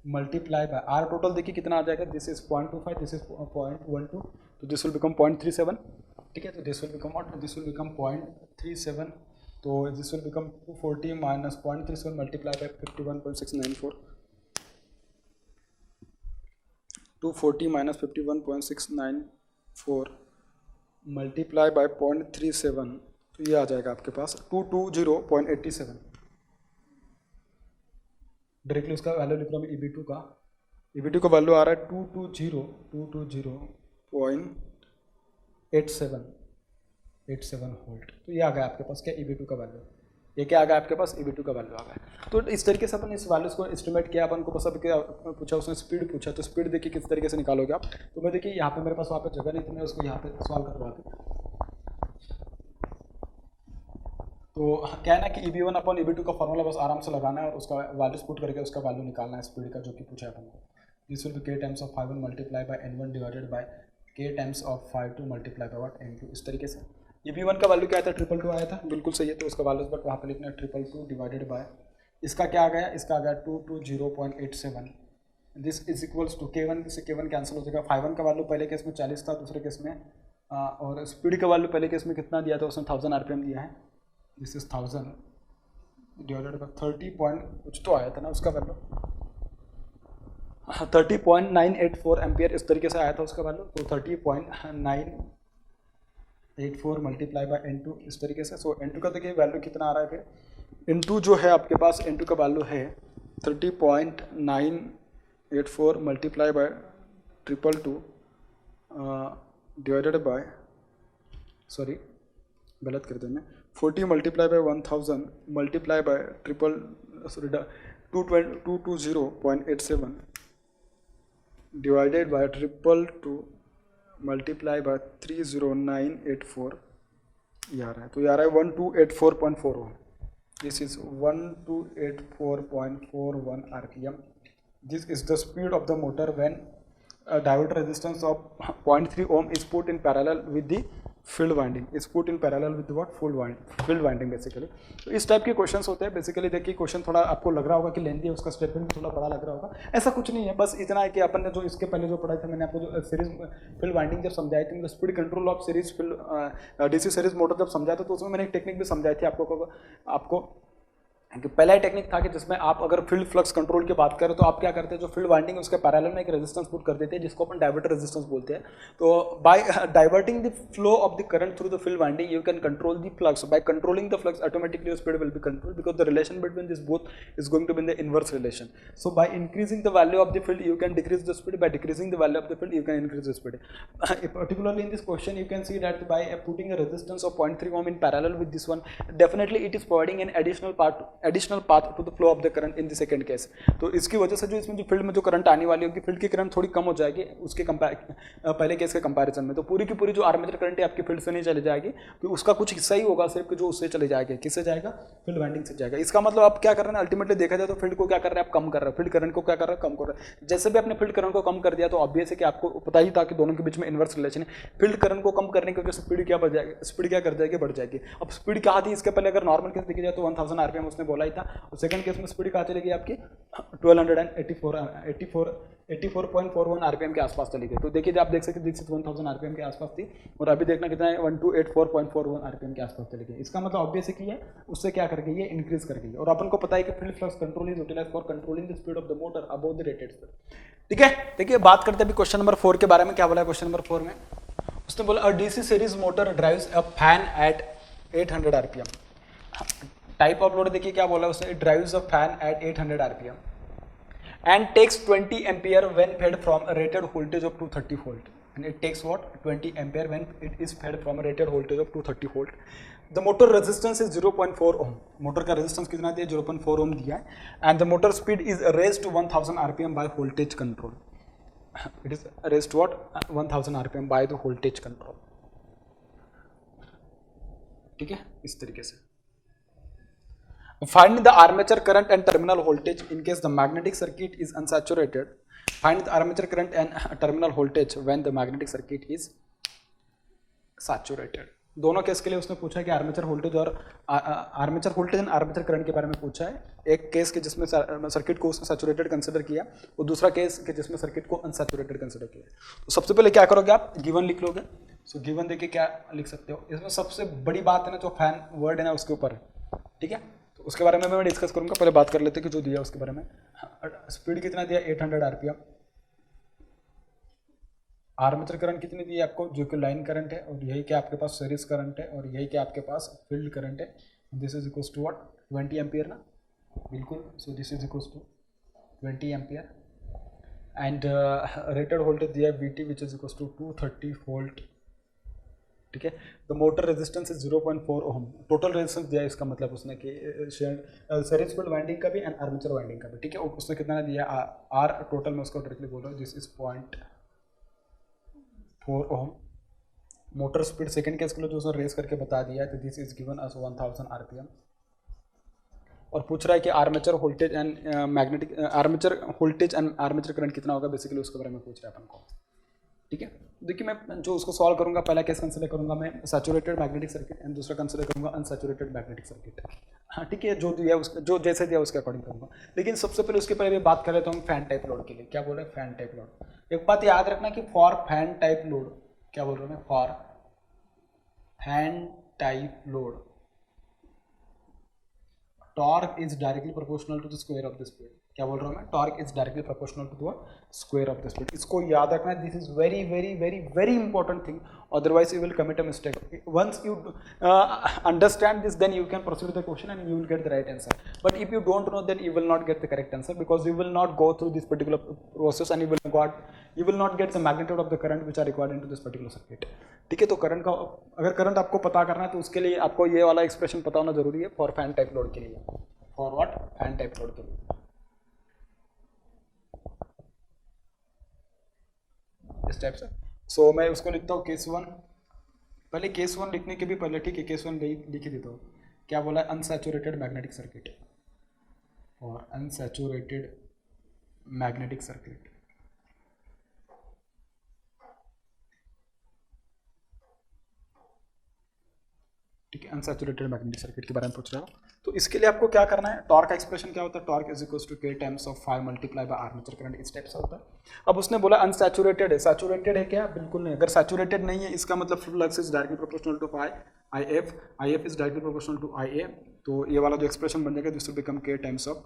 multiply by R total, देखिए कितना आ जाएगा, दिस इज 0.25, दिस इज 0.12, तो दिस विल बिकम 0.37, ठीक है, तो this will become what, this will become 0.37, तो this will become 240 minus 0.37 multiply by 51.694, 240 minus 51.694 multiply by 0.37, तो ये आ जाएगा आपके पास 220.87, डायरेक्टली उसका वैल्यू लिख रहा हूँ EB2 का, EB2 का वैल्यू आ रहा है 220.87 वोल्ट, तो ये आ गया आपके पास क्या EB2 का वैल्यू, ये क्या आ गया आपके पास EB2 का वैल्यू आ गया। तो इस तरीके से अपन इस वैल्यूज को एस्टिमेट किया, अपन को बस अब क्या पूछा उसने, स्पीड पूछा, तो स्पीड देखिए किस तरीके से निकालोगे आप, तो मैं देखिए यहाँ पे मेरे पास वहाँ पे जगह नहीं थी, मैं उसको यहाँ पे सॉल्व करवा दूँ, तो क्या है ना कि EB1 अपन EB2 का फॉर्मूला बस आराम से लगाना है और उसका वैल्यूज पुट करके उसका वैल्यू निकालना है स्पीड का, जो कि पूछा है अपन को, this will be K times of 5 1 multiply by N1 divided by K times of 5 2 multiply by what N2, इस तरीके से। EB1 का वैल्यू क्या था, 222 आया था, बिल्कुल सही है, तो उसका वैल्यूज बट वहाँ पे लिखना है 222 डिवाइडेड बाय, इसका क्या आ गया, इसका आ गया 220.87, this is equals to K1 से K1 कैंसिल हो जाएगा, 5 1 का वैल्यू पहले केस में 40 था, दूसरे केस में और स्पीड का वैल्यू पहले केस में कितना दिया था उसने, 1000 RPM दिया है, this is 1000 divided by 30 point कुछ तो आया था ना उसका वैल्यू, 30.984 एम्पियर, इस तरीके से आया था उसका वैल्यू, तो 30.984 मल्टीप्लाई बाय N2, इस तरीके से। सो N2 का देखिए वैल्यू कितना आ रहा है फिर, N2 जो है आपके पास, N2 का वैल्यू है 30.984 multiply by 222 divided bye, sorry गलत कर दिया मैं, 40 multiply by 1000 multiply by 220.87 divided by 222 multiply bye 30984 ये आ रहा है, तो ये आ रहा है 1284.41. This is 1284.41 RPM. This is the speed of the motor when a diode resistance of 0.3 ohm is put in parallel with the field winding, is put in parallel with what field winding basically. तो इस type के questions होते हैं basically. देखिए question थोड़ा आपको लग रहा होगा कि लेंथी है, उसका स्टेटमेंट थोड़ा बड़ा लग रहा होगा, ऐसा कुछ नहीं है. बस इतना है कि अपन ने जो इसके पहले जो पढ़ा था, मैंने आपको जो सीरीज फील्ड वाइंडिंग जब समझाई थी, मतलब speed control of series field DC series motor जब समझाया था, तो उसमें मैंने एक टेक्निक भी समझाई थी आपको कि पहला एक टेक्निक था कि जिसमें आप अगर फील्ड फ्लक्स कंट्रोल की बात करें तो आप क्या करते हैं, जो फील्ड वाइंडिंग उसके पैरेलल में एक रेजिस्टेंस पुट कर देते हैं जिसको अपन डाइवर्टर रेजिस्टेंस बोलते हैं. तो by diverting the flow of the current through the field winding you can control the flux. By controlling the flux automatically speed will be control because the relation between this both is going to be in the inverse relation. So by increasing the value of the field you can decrease the speed, by decreasing the value of the field you can increase the speed. Particularly in this question you can see that by putting a resistance of 0.3 ohm in parallel with this one, definitely it is providing an additional path to the flow of the current in the second case. तो इसकी वजह से जो इसमें जो field में जो current आने वाली होगी, फील्ड की करंट थोड़ी कम हो जाएगी उसके पहले केस के कंपैरिजन में. तो पूरी की पूरी जो आर्मेचर करंट है आपकी फील्ड से नहीं चली जाएगी, तो उसका कुछ हिस्सा ही होगा सिर्फ जो उससे चले जाएगा. किससे जाएगा? फील्ड वाइंडिंग से जाएगा. इसका मतलब आप क्या कर रहे हैं, अल्टीमेटली देखा जाए तो फील्ड को क्या कर रहे हैं आप, कम कर रहे हैं. फील्ड करंट को क्या कर रहे हैं, कम कर रहे हैं. जैसे भी आपने फील्ड करंट को कम कर दिया तो ऑब्वियस है कि आपको पता ही था कि दोनों के बीच में इनवर्स रिलेशन है. फील्ड करंट को कम करने की वजह से स्पीड क्या बढ़ जाएगी, स्पीड क्या कर जाएगी, बढ़ जाएगी. अब स्पीड क्या थी इसके पहले, अगर नॉर्मल केस देखी जाए तो 1000 आरपीएम उसने बोला ही था. और सेकंड केस में स्पीड कहाँ चली गई आपकी 1284.41 आरपीएम के आसपास चली गई. तो देखिए आप देख सकते 1000 आरपीएम के आसपास थी, और अभी देखना कितना है 1284.41 आरपीएम के आसपास चली गई. इसका मतलब ऑब्वियस है कि ये उससे क्या कर गई है, इंक्रीज कर गई. और अपन को पता है कि field flux control is utilized for controlling the speed of the motor above the rated speed. ठीक है, देखिए बात करते हैं अभी क्वेश्चन नंबर 4 के बारे में. क्या बोला है क्वेश्चन नंबर 4 में, उसने बोला a DC series motor drives a fan at 800 RPM. Type of load देखिए क्या बोला उसने, it drives a fan at 800 RPM and takes 20 ampere when fed from a rated voltage of 230 volt. And it takes what? 20 ampere when it is fed from a rated voltage of 230 volt. The motor resistance is 0.4 ohm. Motor का resistance कितना दिया, 0.4 ohm दिया है. And the motor speed is raised to 1000 rpm by voltage control. It is raised to what? 1000 rpm by the voltage control. ठीक है, इस तरीके से. Find the armature current and terminal voltage in case the magnetic circuit is unsaturated. Find the armature current and terminal voltage when the magnetic circuit is saturated. दोनों case के लिए उसने पूछा है कि आर्मेचर वोल्टेज और armature voltage and armature current के बारे में पूछा है. एक केस के जिसमें सर्किट को उसने सैचुरेटेड कंसीडर किया, और दूसरा केस के जिसमें सर्किट को अनसैचुरेटेड कंसीडर किया. तो सबसे पहले क्या करोगे आप, गिवन लिख लोगे. सो गिवन देखिए क्या लिख सकते हो. इसमें सबसे बड़ी बात है ना, जो फैन वर्ड है ना उसके ऊपर है. ठीक है, तो उसके बारे में मैं डिस्कस करूंगा. पहले बात कर लेते हैं कि जो दिया उसके बारे में. स्पीड कितना दिया, 800 आरपीएम. आर्मेचर करंट कितनी दी है आपको, जो कि लाइन करंट है, और यही क्या आपके पास सीरीज करंट है, और यही क्या आपके पास फील्ड करंट है. This is equals to what, 20 ampere ना, बिल्कुल. So this is equals to 20 ampere. And rated voltage दिया है VT which is equals to 230 volt. ठीक है, the motor resistance is 0.4 ohm. Total resistance दिया है, इसका मतलब उसने कि सीरीज फील्ड वाइंडिंग का भी एंड आर्मेचर वाइंडिंग का भी. ठीक है, उसने कितना दिया आर टोटल में, उसको डायरेक्टली बोल रहा हूँ. This is 0.4 ohm. Motor speed second case के लिए जो उसने रेस करके बता दिया है, तो this is given as 1000 RPM. और पूछ रहा है कि armature voltage and magnetic armature voltage and armature current कितना होगा, बेसिकली उसके बारे में पूछ रहा है अपन को. ठीक है, देखिए मैं जो उसको सॉल्व करूंगा, पहला केस कंसिडर करूंगा मैं सैचुरेटेड मैग्नेटिक सर्किट, एंड दूसरा कंसिडर करूंगा अनसैचुरेटेड मैग्नेटिक सर्किट. हाँ ठीक है, जो दिया उसका जो जैसे दिया उसके अकॉर्डिंग करूंगा. लेकिन सबसे पहले उसके पहले बात कर लेता हूँ फैन टाइप लोड के लिए. क्या बोल रहे हैं, फैन टाइप लोड. एक बात याद रखना कि फॉर फैन टाइप लोड, क्या बोल रहा हूँ मैं, for fan type load torque is directly proportional to the square of the speed. क्या बोल रहा हूँ मैं, torque is directly proportional to the square of the speed. इसको याद रखना है, this is very very very very important thing, otherwise you will commit a mistake. Once you understand this then you can proceed the question and you will get the right answer, but if you don't know then you will not get the correct answer, because you will not go through this particular process and you will not get the magnitude of the current which are required into this particular circuit। ठीक है, तो current का, अगर current आपको पता करना है तो उसके लिए आपको ये वाला एक्सप्रेशन पता होना जरूरी है फॉर फैन टाइप लोड के लिए, for what, fan type load के लिए। इस टाइप से सो मैं उसको लिखता हूँ केस 1। पहले केस 1 लिखने के भी पहले, ठीक है, केस 1 लिख ही देता हूँ। क्या बोला है, अनसैचुरेटेड मैग्नेटिक सर्किट और अनसैचुरेटेड मैग्नेटिक सर्किट। ठीक है, अनसैचुरेटेड मैग्नेटिक सर्किट के बारे में पूछ रहा हूँ। तो इसके लिए आपको क्या करना है, टॉर्क का एक्सप्रेशन क्या होता है, torque is equal to K times of 5 multiply bye armature current, इस टाइप से होता है। अब उसने बोला अनसैचुरेटेड है, सैचुरेटेड है क्या, बिल्कुल नहीं। अगर सैचुरेटेड नहीं है इसका मतलब flux is directly proportional to IF, IF is directly proportional to IA, तो ये वाला जो एक्सप्रेशन बन जाएगा this will become K times of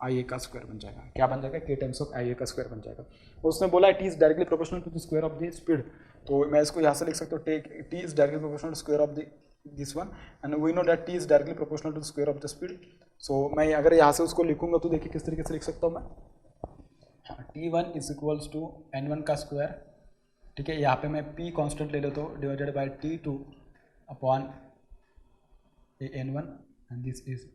IA का स्क्वायर बन जाएगा। क्या बन जाएगा, के टाइम्स ऑफ IA का स्क्वायर बन जाएगा। उसने बोला T is directly proportional to the square of the speed, तो मैं इसको यहाँ से लिख सकता हूँ, T is directly proportional to square of the this one and we know that t is directly proportional to the square of the speed। so मैं अगर यहाँ से उसको लिखूंगा तो देखिए किस तरीके से लिख सकता हूँ मैं, t1 is equals to n1 का स्क्वायर, ठीक है, यहाँ पे मैं p कांस्टेंट ले लेता हूँ divided by t2 upon n1 and this is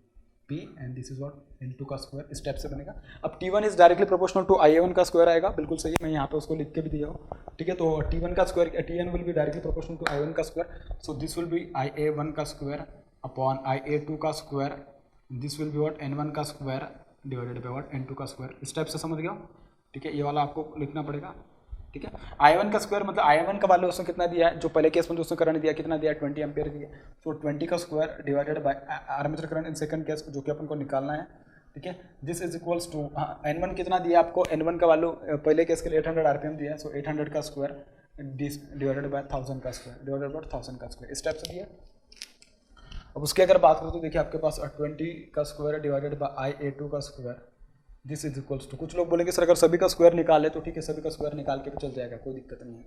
p and this is what n2 का स्क्वायर, इस टाइप से बनेगा। अब t1 is directly proportional to ia1 का स्क्वायर आएगा, बिल्कुल सही है, मैं यहाँ पे उसको लिख के भी दिया हूँ, ठीक है। तो t1 का square, tn will be directly proportional to i1 का square, so this will be ia1 का स्क्वायर अपॉन ia2 का square, this will be what n1 का square divided bye what n2 का स्क्वायर, इस टाइप से समझ गया, ठीक है। ये वाला आपको लिखना पड़ेगा, ठीक है। i1 का स्क्वायर मतलब i1 का वैल्यू उसने कितना दिया है, जो पहले केस में उसने करंट दिया कितना दिया, 20 एम्पियर दिया, तो 20 का square divided by armature current in second case जो कि अपन को निकालना है, ठीक है। This is equals to n1 कितना दिया आपको, n1 का वैल्यू पहले केस के लिए 800 आरपीएम दिया है, सो 800 का स्क्वायर डिवाइडेड बाय 1000 का स्क्वायर डिवाइडेड बाय 1000 का स्क्वायर, इस टाइप से दिया। अब उसकी अगर बात करो तो देखिए आपके पास 20 का स्क्वायर डिवाइडेड बाय ia2 का square, this is equals to, कुछ लोग बोलेंगे सर अगर सभी का स्क्वायर निकाले तो ठीक है, सभी का स्क्वायर निकाल के भी चल जाएगा, कोई दिक्कत नहीं है,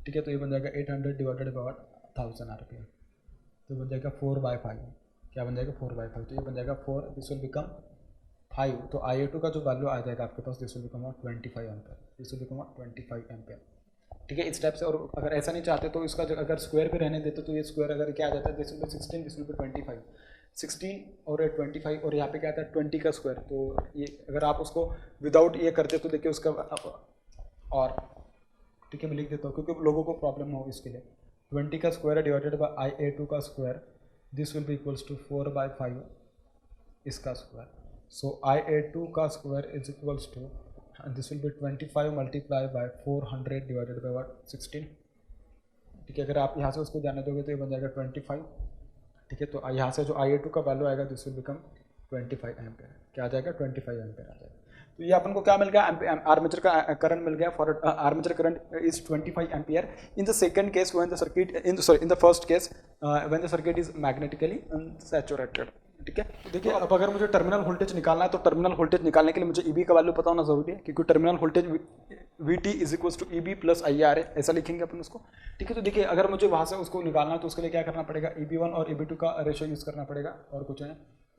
ठीक है। तो ये बन जाएगा 800 डिवाइडेड बाय 1000 आरपीएम, तो बन जाएगा 4/5, क्या बन जाएगा 4/5, तो ये बन जाएगा 4, दिस विल बिकम 5, तो IA2 का जो वैल्यू आ जाएगा आपके पास this will become 25 ampere, this will become 25 ampere, ठीक है, इस टाइप से। और अगर ऐसा नहीं चाहते तो इसका अगर स्क्वायर भी रहने देते तो ये स्क्वायर अगर क्या आ जाता है, this will B 16, this will be 25, 16 और 25 और यहाँ पे क्या आता है 20 का स्क्वायर, तो ये अगर आप उसको विदाउट ये करते तो देखिए उसका और, ठीक है, मैं लिख देता हूँ क्योंकि लोगों को प्रॉब्लम हो इसके लिए, 20 का स्क्वायर डिवाइडेड बाय IA2 का square, this will be equals to 4/5 इसका स्क्वायर, सो IA2 का square is equals to this will be 25 multiply by 400 divided by 16, ठीक है। अगर आप यहाँ से उसको जाने दोगे तो ये बन जाएगा 25, ठीक है। तो यहाँ से जो IA2 का वैल्यू आएगा दिस विल बिकम 25 एम्पियर, क्या आ जाएगा 25 एम्पियर आ जाएगा। तो ये अपन को क्या मिल गया, आर्मेचर का करंट मिल गया, for armature current is 25 ampere in the second case when the circuit in the first case when the circuit is magnetically unsaturated, ठीक है। देखिए अब अगर मुझे टर्मिनल वोल्टेज निकालना है तो टर्मिनल वोल्टेज निकालने के लिए मुझे EB का वैल्यू पता होना जरूरी है, क्योंकि terminal voltage VT is equals to EB plus IR है, ऐसा लिखेंगे अपन उसको, ठीक है। तो देखिए अगर मुझे वहाँ से उसको निकालना है तो उसके लिए क्या करना पड़ेगा, EB1 और EB2 का रेशियो यूज़ करना पड़ेगा, और कुछ है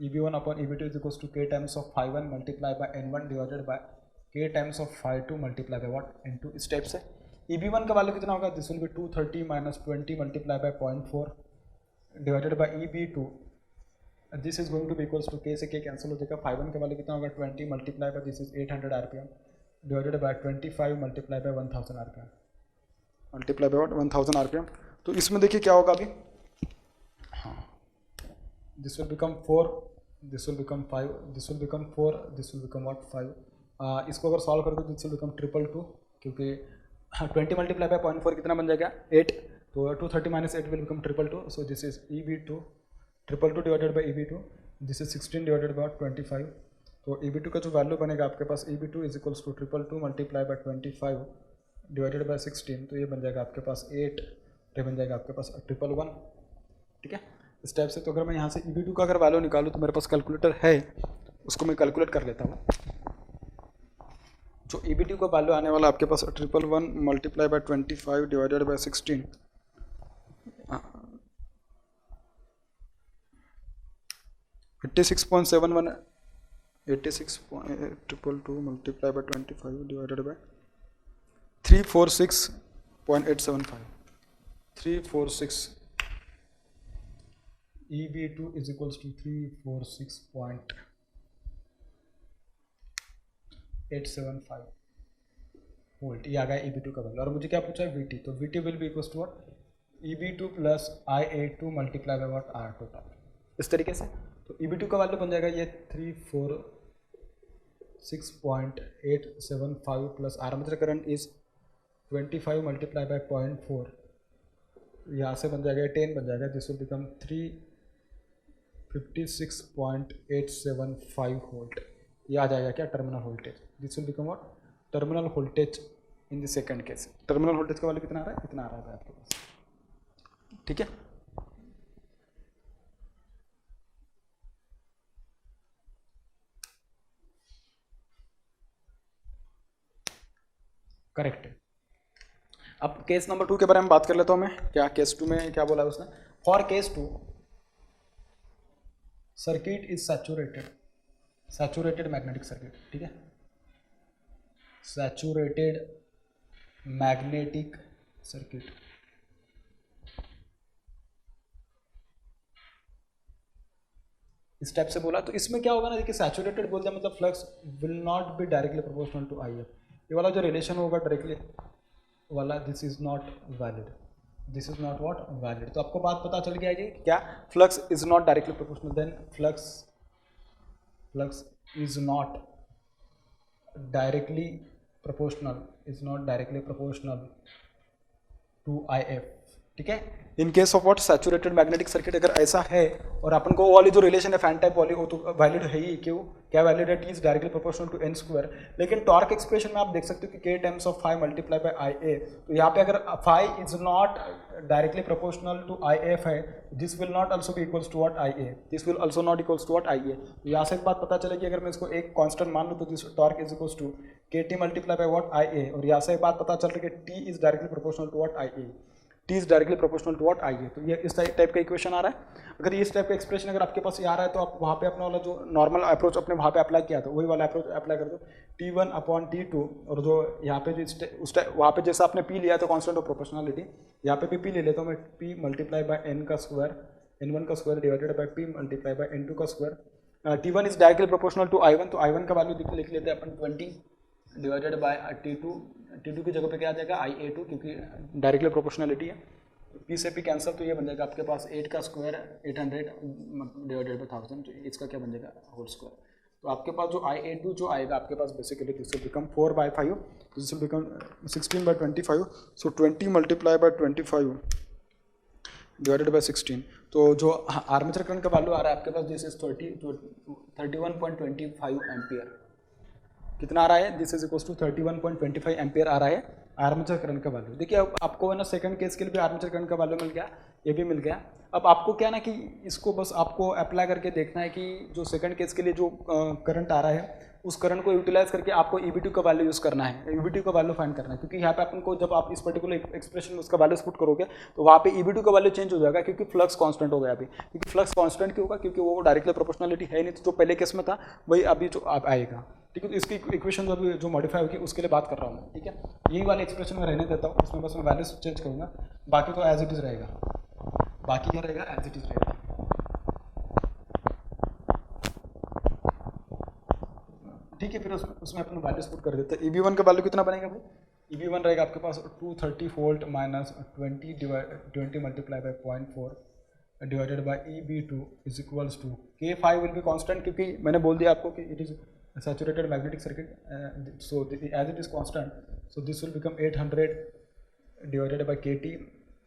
EB1 upon EB2 is equals to K times of 5/1 multiply by N1 divided by K times of 5/2 multiply by what N2, इस टाइप से। EB1 का वैल्यू कितना होगा, this will be 230 minus 20 multiply by 0.4 divided by EB2, this is going to be equals to K से K cancel हो जाएगा, 5/1 का value कितना होगा 20 multiply by this is 800 RPM divided by 25 multiply by 1000 RPM multiply by 1000 rpm. तो इसमें देखिए क्या होगा अभी, हाँ, this will become 4, this will become 5, this will become 4, this will become what 5, इसको अगर सॉल्व कर दो दिस विल बिकम 222, क्योंकि 20 मल्टीप्लाई बाय 0.4 कितना बन जाएगा 8, तो 230 minus 8 will become 222, so this is EB2 222 divided by EB2, this is 16 divided by 25, तो EB2 का जो वैल्यू बनेगा आपके पास EB2 is equals to 222 multiply by 25 divided by 16, तो ये बन जाएगा आपके पास 8, ये बन जाएगा आपके पास 111, ठीक है, इस टाइप से। तो अगर मैं यहाँ से EB2 का अगर वैल्यू निकालूँ तो मेरे पास कैलकुलेटर है, उसको मैं कैलकुलेट कर लेता हूँ। जो EBT का वैल्यू आने वाला आपके पास 111 multiply by 25 divided by 16, 86.71, 86.222 multiply by 25 divided by 346.875, 346 EB2 is equals to 346.875 volt, ये आ गया EB2 का वैल्यू। और मुझे क्या पूछा है VT, तो VT will be equals to what, EB2 plus IA2 multiply by what R total, इस तरीके से। तो EB2 का वैल्यू बन जाएगा ये 346.875 plus armature current is 25 multiply by 0.4, यहाँ से बन जाएगा 10 बन जाएगा, दिस विल बिकम 356.875 वोल्ट, ये आ जाएगा क्या terminal voltage, this will become what terminal voltage in the second case. Terminal voltage का वैल्यू कितना आ रहा है, इतना आ रहा है आपके पास, ठीक है। करेक्ट है। अब केस नंबर 2 के बारे में बात कर लेता हूं मैं, क्या केस 2 में क्या बोला उसने, for case 2 circuit is saturated magnetic circuit, ठीक है, सैचुरेटेड मैग्नेटिक सर्किट। इस टाइप से बोला, तो इसमें क्या होगा ना, देखिए सैचुरेटेड बोल दिया मतलब flux will not be directly proportional to IF, ये वाला जो रिलेशन होगा डायरेक्टली वाला, this is not valid, this is not what valid. तो आपको बात पता चल गया जी क्या, flux is not directly proportional, then flux is not directly proportional to IF, ठीक है। In case of what saturated magnetic circuit अगर ऐसा है, और अपन को वो वाली जो रिलेशन है फैन टाइप वाली, वो तो वैलिड है ही, क्यों, क्या वैलिड है, T is directly proportional to n square. लेकिन टॉर्क एक्सप्रेशन में आप देख सकते हो कि K times of phi multiply by IA, तो यहाँ पे अगर phi is not directly proportional to IF है, this will not also be equals to what IA, this will also not equals to what IA। तो यहाँ से एक बात पता चलेगी, अगर मैं इसको एक कॉन्स्टेंट मान लूँ तो this torque is equals to KT multiply by what IA, और यहाँ से एक बात पता चल रही है कि T is directly proportional to what IA, T is directly proportional to what IA। तो ये इस टाइप का इक्वेशन आ रहा है। अगर इस टाइप का एक्सप्रेशन अगर आपके पास ये आ रहा है, तो आप वहाँ पे अपना वाला जो नॉर्मल अप्रोच अपने वहाँ पे अप्लाई किया था, वही वाला अप्रोच अप्लाई कर दो, T1/T2, और जो यहाँ पे जो उस टाइप वहाँ पे जैसा आपने P लिया था कॉन्स्टेंट ऑफ प्रोपोर्शनलिटी, यहाँ पे भी P ले लेता हूँ मैं, P मल्टीप्लाई बाय N का स्क्वायर, N1 का square divided by P multiply by N2 का square. T1 is directly proportional to I1, तो I1 का वैल्यू लिख लेते हैं अपन 20 डिवाइडेड बाय T2 की जगह पे क्या आ जाएगा IA2, क्योंकि डायरेक्टली प्रोपोर्शनलिटी है, P से P कैंसिल, तो ये बन जाएगा आपके पास 8 का स्क्वायर 800 डिवाइडेड बाय 1000, तो इसका क्या बन जाएगा होल स्क्वायर। तो आपके पास जो IA2 जो आएगा आपके पास basically this will become 4/5, this will become 16/25, so 20 multiply by 25 divided by 16, तो जो आर्मेचर करंट का वैल्यू आ रहा है आपके पास, दिस इज 31.25 एम्पियर, कितना आ रहा है, this is equals to 31.25 ampere आ रहा है आर्मेचर करंट का वैल्यू। देखिए अब आपको है ना सेकंड केस के लिए भी आर्मेचर करंट का वैल्यू मिल गया, ये भी मिल गया। अब आपको क्या ना कि इसको बस आपको अप्लाई करके देखना है कि जो सेकंड केस के लिए जो करंट आ रहा है, उस करंट को यूटिलाइज करके आपको EB2 का वैल्यू यूज़ करना है, EB2 का वैल्यू फाइंड करना है, क्योंकि यहाँ पे अपन को जब आप इस पर्टिकुलर एक्सप्रेशन में उसका वैल्यू पुट करोगे तो वहाँ पे EB2 का वैल्यू चेंज हो जाएगा, क्योंकि फ्लक्स कांस्टेंट हो गया अभी। क्योंकि फ्लक्स कांस्टेंट क्यों होगा, क्योंकि वो डायरेक्टली प्रोपोर्शनलिटी है नहीं, तो जो पहले केस में था वही अभी जो आप आएगा, ठीक है। तो इसकी इक्वेशन जो मॉडिफाई होगी उसके लिए बात कर रहा हूँ मैं, ठीक है। यही वाले एक्सप्रेशन में रहने देता हूँ, इसमें बस मैं वैल्यू चेंज करूँगा, बाकी तो एज इट इज़ रहेगा, बाकी क्या रहेगा, एज इट इज़ रहेगा, ठीक है। फिर उसमें अपन वैल्यूज पुट कर देते हैं। EB1 का वैल्यू कितना बनेगा भाई, EB1 रहेगा आपके पास 230 volt minus 20 multiply by 0.4 divided by EB2 is equals to K5 will be constant, क्योंकि मैंने बोल दिया आपको कि it is saturated magnetic circuit, so as it is constant, so this will become 800 divided by KT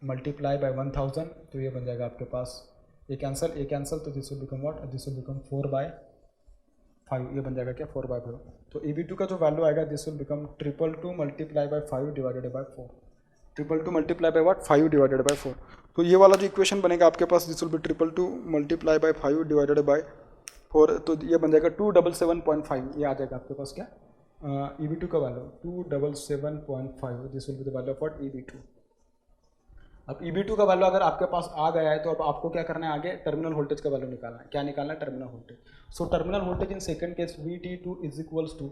multiply by 1000, तो ये बन जाएगा आपके पास, ये कैंसल, तो this will become what, this will become 4/5, ये बन जाएगा क्या 4/5। तो EB2 का जो वैल्यू आएगा this will become 222 multiply by 5 divided by 4, 222 multiply by what 5 divided by 4। तो ये वाला जो इक्वेशन बनेगा आपके पास, this will be 222 multiply by 5 divided by 4, तो ये बन जाएगा 277.5, ये आ जाएगा आपके पास क्या EB2 का value 277.5, this will B the value of what EB2। अब EB2 का वैल्यू अगर आपके पास आ गया है तो अब आपको क्या करना है, आगे टर्मिनल वोल्टेज का वैल्यू निकालना है। क्या निकालना है? Terminal voltage. So terminal voltage in second case VT2 is equals to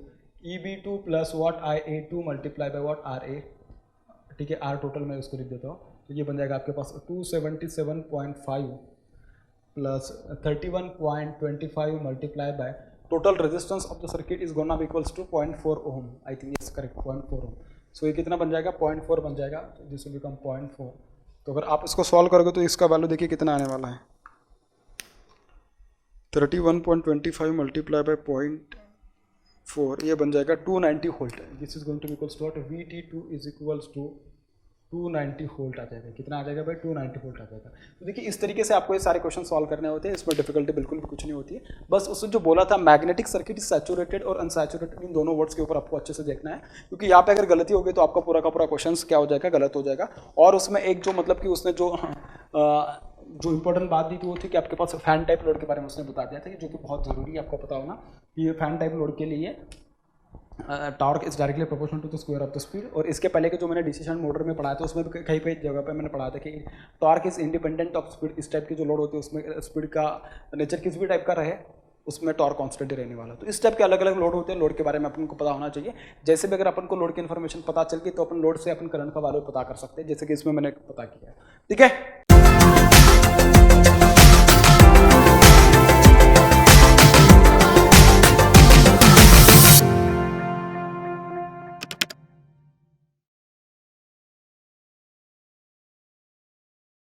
EB2 plus what IA2 multiply by what RA, ठीक है, R टोटल मैं उसको लिख देता हूँ। तो ये बन जाएगा आपके पास 277.5 plus 31.25 multiply by total resistance of the circuit is gonna be equals to 0.4 ohm. I think yes correct, 0.4 ohm. So ये कितना बन जाएगा? 0.4 बन जाएगा, दिस विल बिकम 0.4। तो अगर आप इसको सॉल्व करोगे तो इसका वैल्यू देखिए कितना आने वाला है, 31.25 मल्टीप्लाई बाय 0.4, ये बन जाएगा 290 volt. This is going to equals to what VT2 is equals to 290 volt आ जाएगा। कितना आ जाएगा भाई? 290 वोल्ट आ जाएगा। तो देखिए इस तरीके से आपको ये सारे क्वेश्चन सॉल्व करने होते हैं, इसमें डिफिकल्टी बिल्कुल भी कुछ नहीं होती है। बस उसने जो बोला था मैग्नेटिक सर्किट इज सैचुरेटेड और अनसैचुरेटेड, इन दोनों वर्ड्स के ऊपर आपको अच्छे से देखना है, क्योंकि यहाँ पे अगर गलती होगी तो आपका पूरा का पूरा क्वेश्चन क्या हो जाएगा? गलत हो जाएगा। और उसमें एक जो मतलब कि उसने जो इंपॉर्टेंट बात दी थी वो थी कि आपके पास फैन टाइप लोड के बारे में उसने बता दिया था, जो कि बहुत जरूरी है आपको पता होना कि ये फैन टाइप लोड के लिए torque is directly proportional to the square of the speed. और इसके पहले के जो मैंने डिसीजन मोटर में पढ़ाया था उसमें भी कहीं कहीं जगह पे मैंने पढ़ा था कि torque is independent of speed. इस टाइप की जो लोड होती है उसमें स्पीड का नेचर किस भी टाइप का रहे उसमें टॉर्क कांस्टेंट ही रहने वाला। तो इस टाइप के अलग अलग लोड होते हैं, लोड के बारे में अपन को पता होना चाहिए। जैसे भी अगर अपन को लोड की इन्फॉर्मेशन पता चल गई तो अपन लोड से अपन करंट का वैल्यू पता कर सकते हैं, जैसे कि इसमें मैंने पता किया है। ठीक है।